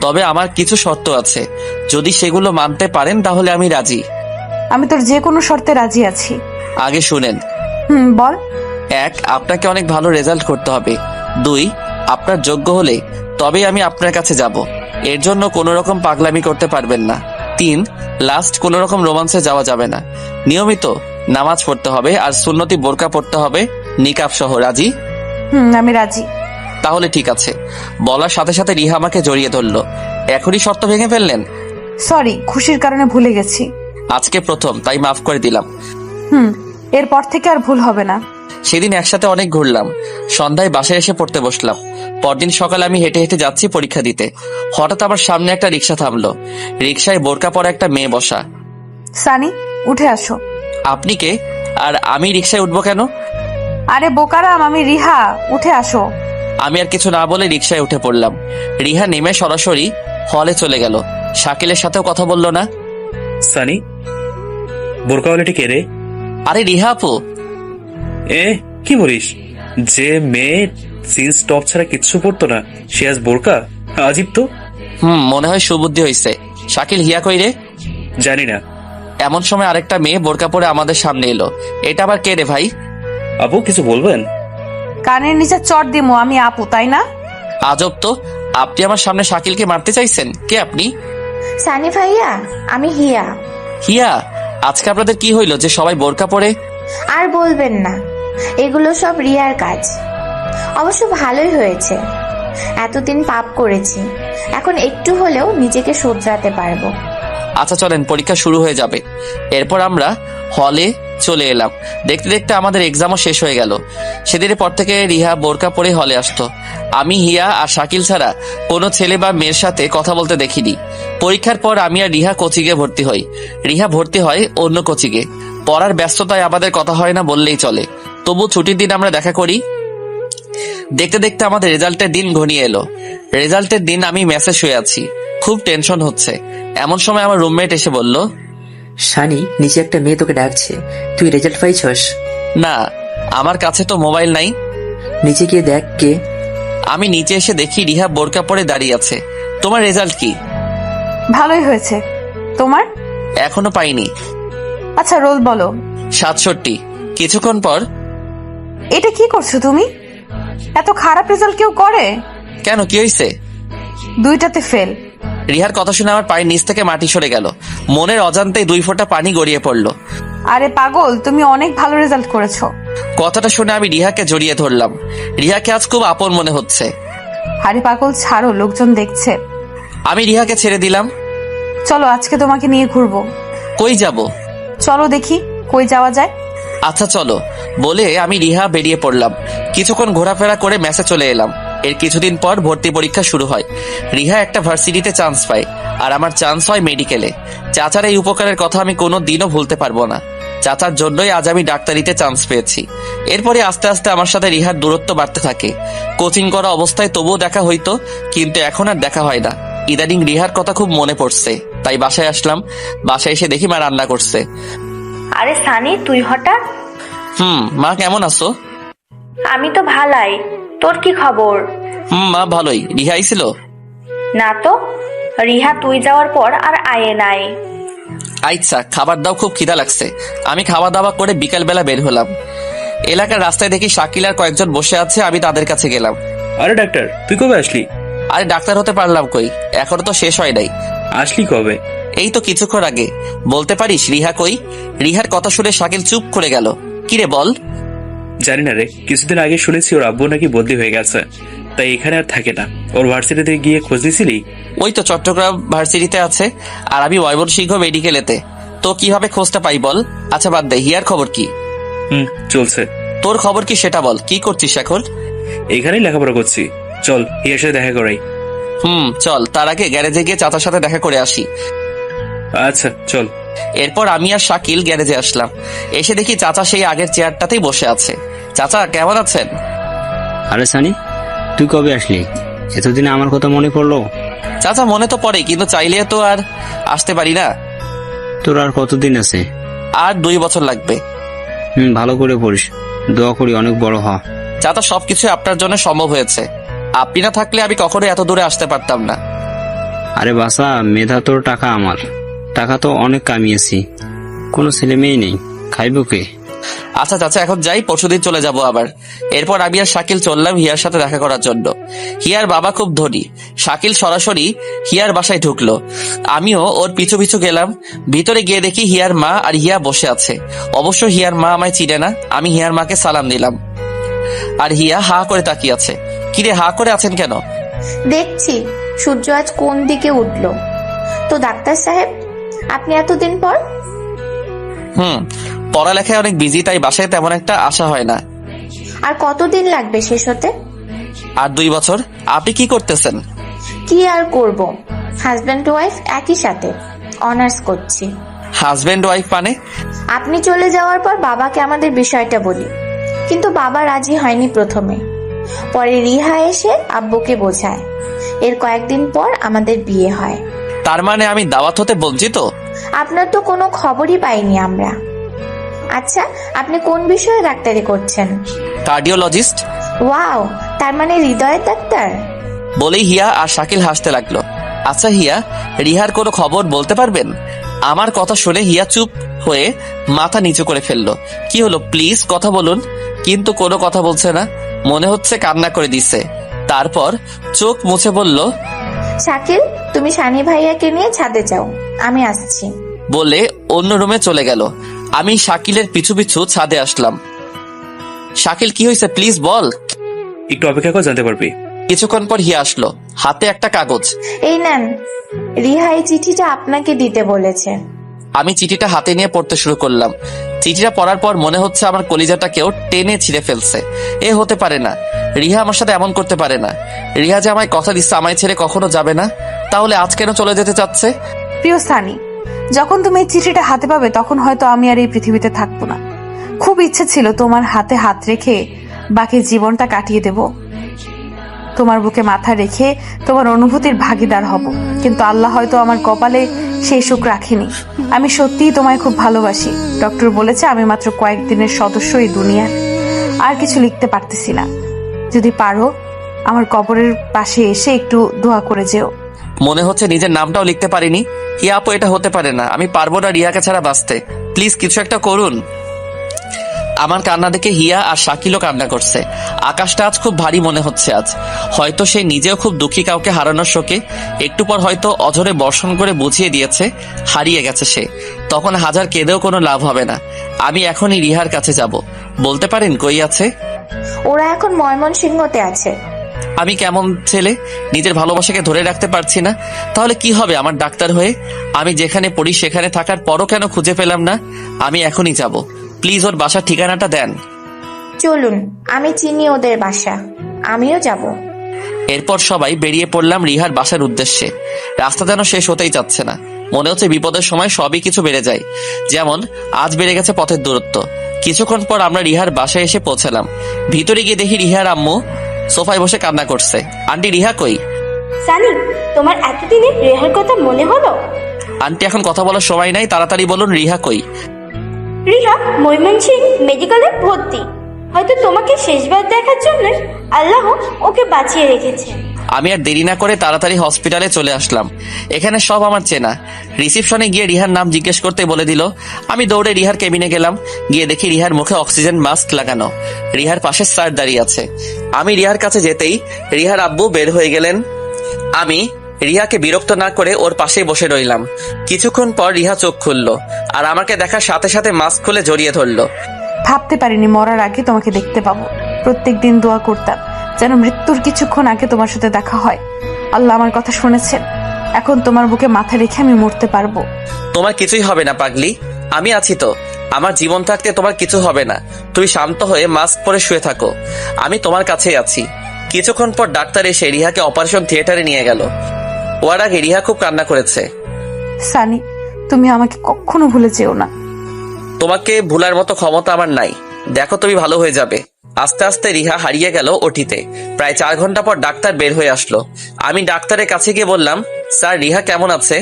তবে আমার কিছু শর্ত আছে, যদি সেগুলো মানতে পারেন তাহলে আমি রাজি। আমি তোর যে কোনো শর্তে রাজি আছি। আগে শুনেন। বল। 1, আপনাকে অনেক ভালো রেজাল্ট করতে হবে। 2, আপনার যোগ্য হলে তবেই আমি আপনার কাছে যাব, এর জন্য কোনো রকম পাগলামি করতে পারবেন না। 3, লাস্ট কোনো রকম রোমান্সে যাওয়া যাবে না। নিয়মিত নামাজ পড়তে হবে আর সুন্নতি বোরকা পড়তে হবে, নিকাব সহ। রাজি? আমি রাজি। তাহলে ঠিক আছে। বলার সাথে সাথে রিহা আমাকে জড়িয়ে ধরলো। এখনই শর্ত ভেঙে ফেললেন? সরি, খুশির কারণে ভুলে গেছি। আজকে প্রথম, তাই মাফ করে দিলাম। এরপর থেকে আর ভুল হবে না। সেদিন একসাথে অনেক ঘুরলাম, সন্ধ্যায় বাসায় এসে পড়তে বসলাম। পরদিন সকালে আমি হেঁটে হেঁটে যাচ্ছি পরীক্ষা দিতে, হঠাৎ আমার সামনে একটা রিক্সা থামলো। রিক্সায় বোরকা পরা একটা মেয়ে বসা। সানি, উঠে আসো। আপনি কে? আর আমি রিক্সায় উঠবো কেন? আরে বোকারাম, আমি রিহা, উঠে আসো। আমি আর কিছু না বলে রিক্সায় উঠে পড়লাম। রিহা নেমে সরাসরি হলে চলে গেল, শাকিলের সাথেও কথা বললো না। সানি, বোরকাওয়ালাটি কে রে? আরে রিহা আপু। এ কি বলিস? যে মেয়ে জিন্স টপ ছাড়া কিচ্ছু পরতো না, সে আজ বোরকা? আজীব তো। মনে হয় সুবুদ্ধি হয়েছে। শাকিল, হিয়া কই রে? জানি না। এমন সময় আরেকটা মেয়ে বোরকা পরে আমাদের সামনে এলো। এটা আবার কে রে ভাই? আপু, কিছু বলবেন? কানের নিচে চট দিমো, আমি আপু, তাই না? আজব তো, আপনি আমার সামনে শাকিলকে মারতে চাইছেন? কে আপনি? সানি ভাইয়া, আমি হিয়া। হিয়া, আজকে আপনাদের কি হইলো যে সবাই বোরকা পরে? আর বলবেন না, এগুলো সব রিয়ার কাজ। অবশ্য ভালোই হয়েছে, এতদিন পাপ করেছি, এখন একটু হলেও নিজেকে শুধরাতে পারবো। আচ্ছা চলেন, পরীক্ষা শুরু হয়ে যাবে। এরপর আমরা হলে চলে এলাম। দেখতে দেখতে আমাদের এক্সামও শেষ হয়ে গেল। সেদিনের পর থেকে রিহা বোরকা পরে হলে আসতো। আমি, হিয়া আর শাকিল ছাড়া কোনো ছেলে বা মেয়ের সাথে কথা বলতে দেখিনি। পরীক্ষার পর আমি আর রিহা কোচিংয়ে ভর্তি হই। রিহা ভর্তি হয় অন্য কোচিংয়ে। পড়ার ব্যস্ততায় আমাদের কথা হয় না বললেই চলে, তবু ছুটির দিন আমরা দেখা করি। দেখতে দেখতে আমাদের রেজাল্টের দিন ঘনিয়ে এলো। রেজাল্টের দিন আমি মেসে শুয়ে আছি, খুব টেনশন হচ্ছে। এমন সময় আমার রুমমেট এসে বলল, শানি, নিচে একটা মেয়ে তোকে ডাকছে, তুই রেজাল্ট পাইছস? না, আমার কাছে তো মোবাইল নাই। নিচে গিয়ে দেখ কে। আমি নিচে এসে দেখি রিহা বোরকা পরে দাঁড়িয়ে আছে। তোমার রেজাল্ট কি? ভালোই হয়েছে। তোমার? এখনো পাইনি। আচ্ছা, রোল বলো। 67। কিছুক্ষণ পর, এটা কি করছো তুমি? এত খারাপ রেজাল্ট কেউ করে? কেন, কি হয়েছে? 2টাতে ফেল। রিহার কথা শুনে আমার পায়ের নিচ থেকে মাটি সরে গেল। মনের অজান্তেই 2 ফোঁটা পানি গড়িয়ে পড়লো। আরে পাগল, তুমি অনেক ভালো রেজাল্ট করেছো। কথাটা শুনে আমি রিহাকে জড়িয়ে ধরলাম। রিহাকে আজ খুব আপন মনে হচ্ছে। আরে পাগল, ছাড়ো, লোকজন দেখছে। আমি রিহাকে ছেড়ে দিলাম। চলো, আজকে তোমাকে নিয়ে ঘুরবো। কই যাব? চলো দেখি কই যাওয়া যায়। আচ্ছা চলো বলে আমি রিহা বেরিয়ে পড়লাম। কিছুক্ষণ ঘোরাফেরা করে মেসে চলে এলাম। এর কিছুদিন পর ভর্তি পরীক্ষা শুরু হয়। রিহা একটা ভার্সিটিতে চান্স পায় আর আমার চান্স হয় মেডিকেলে। চাচার এই উপকারের কথা আমি কোনো দিনও ভুলতে পারবো না। চাচার জন্যই আজ আমি ডাক্তারিতে চান্স পেয়েছি। এরপরে আস্তে আস্তে আমার সাথে রিহার দূরত্ব বাড়তে থাকে। কোচিং করা অবস্থায় তবুও দেখা হইতো, কিন্তু এখন আর দেখা হয় না। ইদানিং রিহার কথা খুব মনে পড়ছে, তাই বাসায় আসলাম। বাসায় এসে দেখি মা রান্না করছে। আরে সানি, তুই হঠাৎ? মা কেমন আছো? আমি তো ভালাই, তোর কি খবর? মা ভালোই। রিহা আইছিল? না তো, রিহা তুই যাওয়ার পর আর আয়ে নাই। আচ্ছা, খাবার দাও, খুব খিদা লাগছে। আমি খাওয়া দাওয়া করে বিকাল বেলা বের হলাম। এলাকার রাস্তায় দেখি শাকিল আর কয়েকজন বসে আছে, আমি তাদের কাছে গেলাম। আরে ডাক্তার, তুই কবে আসলি? আরে ডাক্তার হতে পারলাম কই, এখনো তো শেষ হয় নাই। আসলি কবে? এই তো কিছুক্ষণ আগে। বলতে পারিস রিহা কই? রিহার কথা শুনে শাকিল চুপ করে গেল। কিরে বল। জানি না রে, কিছুদিন আগে শুনেছি ওর আব্বু নাকি বদলি হয়ে গেছে, তাই এখানে আর থাকে না। ওর ভার্সিটিতে গিয়ে খোঁজ দিছিলি? ওই তো চট্টগ্রাম ভার্সিটিতে আছে, আর আমি ময়মনসিংহ মেডিকেলেতে। তো কিভাবে খোঁজটা পাই বল? আচ্ছা বাদ দে, হিয়ার খবর কি? চলছে। তোর খবর কি সেটা বল, কি করছিস এখন? এখানেই লেখাপড়া করছি। চল হিয়ার সাথে দেখা করাই। চল, তার আগে গ্যারেজে গিয়ে চাচার সাথে দেখা করে আসি। আচ্ছা চল। এরপর আমি আর শাকিল গ্যারেজে আসলাম। এসে দেখি চাচা সেই আগের চেয়ারটাতেই বসে আছে। চাচা কেমন আছেন? আরে সানি, তুই কবে আসলি? এতদিনে আমার কথা মনে পড়লো? চাচা মনে তো পড়ে, কিন্তু চাইলে তো আর আসতে পারি না। তোর আর কতদিন আছে? আর 2 বছর লাগবে। ভালো করে পড়িস, দোয়া করি অনেক বড় হ। চাচা সবকিছু আপনার জন্য সম্ভব হয়েছে। আপনি না থাকলে আমি কখনো এত দূরে আসতে পারতাম না। আরে বাসা, মেধা তোর টাকা আমার। টাকা তো অনেক কামিয়েছি, কোনো ছেলে মেয়ে নেই, খাইব কে? আচ্ছা চাচা, এখন যাই, পরশুদিন চলে যাব আবার। এরপর আমি আর শাকিল চললাম হিয়ার সাথে দেখা করার জন্য। হিয়ার বাবা খুব ধনী। শাকিল সরাসরি হিয়ার বাসায় ঢুকলো, আমিও ওর পিছু পিছু গেলাম। ভিতরে গিয়ে দেখি হিয়ার মা আর হিয়া বসে আছে। অবশ্য হিয়ার মা আমায় চিনে না। আমি হিয়ার মাকে সালাম দিলাম, আর হিয়া হা করে তাকিয়ে আছে। কিরে, হা করে আছেন কেন? দেখছি সূর্য আজ কোন দিকে উঠলো। তো ডাক্তার সাহেব, আপনি এতদিন পর? পড়ালেখায় অনেক বিজি, তাই বাসায় তেমন একটা আসা হয় না। আর কতদিন লাগবে শেষ হতে? আর 2 বছর। আপনি কি করতেছেন? কি আর করব, হাজব্যান্ড ওয়াইফ একই সাথে অনার্স করছি। হাজবেন্ড ওয়াইফ মানে? আপনি চলে যাওয়ার পর বাবাকে আমাদের বিষয়টা বলি, কিন্তু বাবা রাজি হয়নি প্রথমে। পরে রিহা এসে আব্বুকে বোঝায়। এর কয়েকদিন পর আমাদের বিয়ে হয়। তার মানে আমি দাওয়াত হতে বঞ্চিত? আপনার তো কোনো খবরই পাইনি আমরা। আচ্ছা, আপনি কোন বিষয়ে ডাক্তারি করছেন? কার্ডিওলজিস্ট। ওয়াও, তার মানে হৃদয়ের ডাক্তার। বলেই হিয়া আর শাকিল হাসতে লাগলো। আচ্ছা হিয়া, রিহার কোনো খবর বলতে পারবেন? আমার কথা শুনে হিয়া চুপ হয়ে মাথা নিচু করে ফেললো। কি হলো, প্লিজ কথা বলুন। কিন্তু কোনো কথা বলছে না, মনে হচ্ছে কান্না করে দিছে। তারপর চোখ মুছে বলল, শাকিল, তুমি সানি ভাইয়াকে নিয়ে ছাদে যাও, আমি আসছি। বলে অন্য রুমে চলে গেল। আমি শাকিলের পিছু পিছু ছাদে আসলাম। শাকিল, কি হয়েছে প্লিজ বল। একটু অপেক্ষা করে জানতে পারবি। কিছুক্ষণ পর হিয়া আসলো, হাতে একটা কাগজ। এই নেন, রিহা এই চিঠিটা আপনাকে দিতে বলেছে। আমি চিঠিটা হাতে নিয়ে পড়তে শুরু করলাম। চিঠিটা পড়ার পর মনে হচ্ছে আমার কলিজাটা কেউ টেনে ছিঁড়ে ফেলছে। এ হতে পারে না, রিহা আমার সাথে এমন করতে পারে না। রিহা যে আমায় কথা দিচ্ছে আমায় ছেড়ে কখনো যাবে না, তাহলে আজ কেন চলে যেতে চাচ্ছে? প্রিয় সানি, যখন তুমি এই চিঠিটা হাতে পাবে তখন হয়তো আমি আর এই পৃথিবীতে থাকবো না। খুব ইচ্ছে ছিল তোমার হাতে হাত রেখে বাকি জীবনটা কাটিয়ে দেব, তোমার বুকে মাথা রেখে তোমার অনুভূতির ভাগিদার হব, কিন্তু আল্লাহ হয়তো আমার কপালে সেই সুখ রাখেনি। আমি সত্যিই তোমায় খুব ভালোবাসি। ডক্টর বলেছে আমি মাত্র কয়েকদিনের সদস্য এই দুনিয়ার, আর কিছু লিখতে পারতেছি না। যদি পারো আমার কবরের পাশে এসে একটু দোয়া করে যেও। মনে হচ্ছে নিজের নামটাও লিখতে পারিনি। হিয়া আপু, এটা হতে পারে না, আমি পারবো না রিহাকে ছাড়া বাঁচতে। প্লিজ কিছু একটা করুন। আমার কান্না দেখে হিয়া আর শাকিলও কান্না করছে। আকাশটা আজ খুব ভারী মনে হচ্ছে। আজ হয়তো সে নিজেও খুব দুঃখী, কাউকে হারানোর শোকে। একটু পর হয়তো অঝরে বর্ষণ করে বুঝিয়ে দিয়েছে হারিয়ে গেছে সে। তখন হাজার কেঁদেও কোনো লাভ হবে না। আমি এখনই রিহার কাছে যাব। বলতে পারেন কই আছে? ওরা এখন ময়মনসিংহতে আছে। আমি কেমন ছেলে, নিজের ভালোবাসাকে ধরে রাখতে পারছি না। তাহলে কি হবে আমার ডাক্তার হয়ে? আমি যেখানে পড়ি সেখানে থাকার পরও কেন খুঁজে পেলাম না? আমি এখনই যাব। প্লিজ ওর বাসার ঠিকানাটা দেন। চলুন, আমি চিনি ওদের বাসা, আমিও যাব। এরপর সবাই বেরিয়ে পড়লাম রিহার বাসার উদ্দেশ্যে। রাস্তা যেন শেষ হতেই যাচ্ছে না। মনে হচ্ছে বিপদের সময় সবই কিছু বেড়ে যায়। যেমন আজ বেড়ে গেছে পথের দূরত্ব। কিছুক্ষণ পর আমরা রিহার বাসায় এসে পৌঁছালাম। ভিতরে গিয়ে দেখি রিহার আম্মু সোফায় বসে কান্না করছে। আন্টি, রিহা কই? সানি, তোমার এতদিনে রেহার কথা মনে হলো? আন্টি, এখন কথা বলার সময় নাই, তাড়াতাড়ি বলুন রিহা কই? রিহা ময়মনসিংহ মেডিকেলে ভর্তি। হয়তো তোমাকে শেষবার দেখার জন্য আল্লাহ ওকে বাঁচিয়ে রেখেছে। আমি আর দেরি না করে তাড়াতাড়ি হসপিটালে চলে আসলাম। এখানে সব আমার চেনা। রিসিপশনে গিয়ে রিহার নাম জিজ্ঞেস করতে বলে দিল। আমি দৌড়ে রিহার কেবিনে গেলাম। গিয়ে দেখি রিহার মুখে অক্সিজেন মাস্ক লাগানো। রিহার পাশে স্যার দাঁড়িয়ে আছে। আমি রিহার কাছে যেতেই রিহার আব্বু বের হয়ে গেলেন। আমি রিহাকে বিরক্ত না করে ওর পাশেই বসে রইলাম। কিছুক্ষণ পর রিহা চোখ খুললো আর আমাকে দেখার সাথে সাথে মাস্ক খুলে জড়িয়ে ধরলো। ভাবতে পারিনি মরার আগে তোমাকে দেখতে পাবো। প্রত্যেকদিন দোয়া করতাম যেন মৃত্যুর কিছুক্ষণ আগে তোমার সাথে দেখা হয়। আল্লাহ আমার কথা শুনেছেন। এখন তোমার বুকে মাথা রেখে আমি মরতে পারবো। তোমার কিছুই হবে না পাগলি, আমি আছি তো। আমার জীবন থাকতে তোমার কিছু হবে না। তুমি শান্ত হয়ে মাস্ক পরে শুয়ে থাকো, আমি তোমার কাছেই আছি। কিছুক্ষণ পর ডাক্তার এসে রিহাকে অপারেশন থিয়েটারে নিয়ে গেল। ওর আগে রিহা খুব কান্না করেছে। সানি, তুমি আমাকে কখনো ভুলে যেও না। তোমাকে ভুলার মতো ক্ষমতা আমার নাই। দেখো তুমি ভালো হয়ে যাবে। আস্তে আস্তে রিহা হারিয়ে গেল ওটিতে। প্রায় 4 ঘন্টা পর ডাক্তার বের হয়ে আসলো। আমি ডাক্তারের কাছে গিয়ে বললাম, স্যার রিহা কেমন আছে?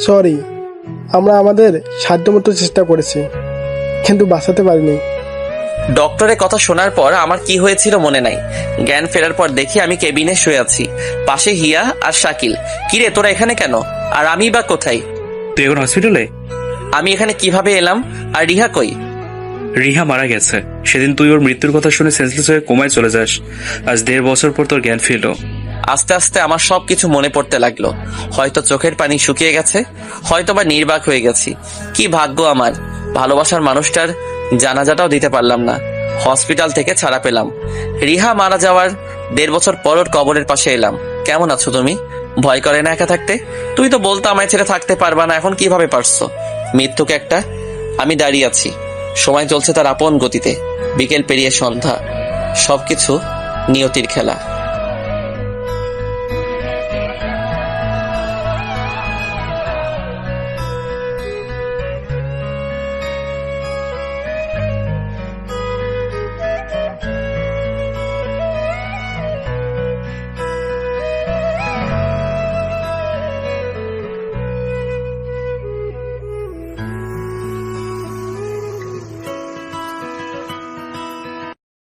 সরি, আমরা আমাদের সাধ্যমতো চেষ্টা করেছি, কিন্তু বাঁচাতে পারিনি। ডক্টরের কথা শোনার পর আমার কি হয়েছিল মনে নাই। জ্ঞান ফেরার পর দেখি আমি কেবিনে শুয়ে আছি, পাশে হিয়া আর শাকিল। কিরে তোরা এখানে কেন? আর আমি বা কোথায়? তুই এখন হসপিটালে? আমি এখানে কিভাবে এলাম? আর রিহা কই? রিহা মারা গেছে। সেদিন তুই ওর মৃত্যুর কথা শুনে সেন্সলেস হয়ে কোমায় চলে যাস। আজ 1.5 বছর পর তোর জ্ঞান ফিরল। আস্তে আস্তে আমার সবকিছু মনে পড়তে লাগলো। হয়তো চোখের পানি শুকিয়ে গেছে, হয়তো বা নির্বাক হয়ে গেছি। কি ভাগ্য আমার, ভালোবাসার মানুষটার জানাজাটাও দিতে পারলাম না। হসপিটাল থেকে ছাড়া পেলাম। রিহা মারা যাওয়ার 1.5 বছর পর ওর কবরের পাশে এলাম। কেমন আছো তুমি? ভয় করে না একা থাকতে? তুমি তো বলতো আমায় ছেড়ে থাকতে পারবা না, এখন কিভাবে পারছো? মৃত্যুকে একটা। আমি দাঁড়িয়ে আছি, সময় চলছে তার আপন গতিতে। বিকেল পেরিয়ে সন্ধ্যা, সবকিছু নিয়তির খেলা।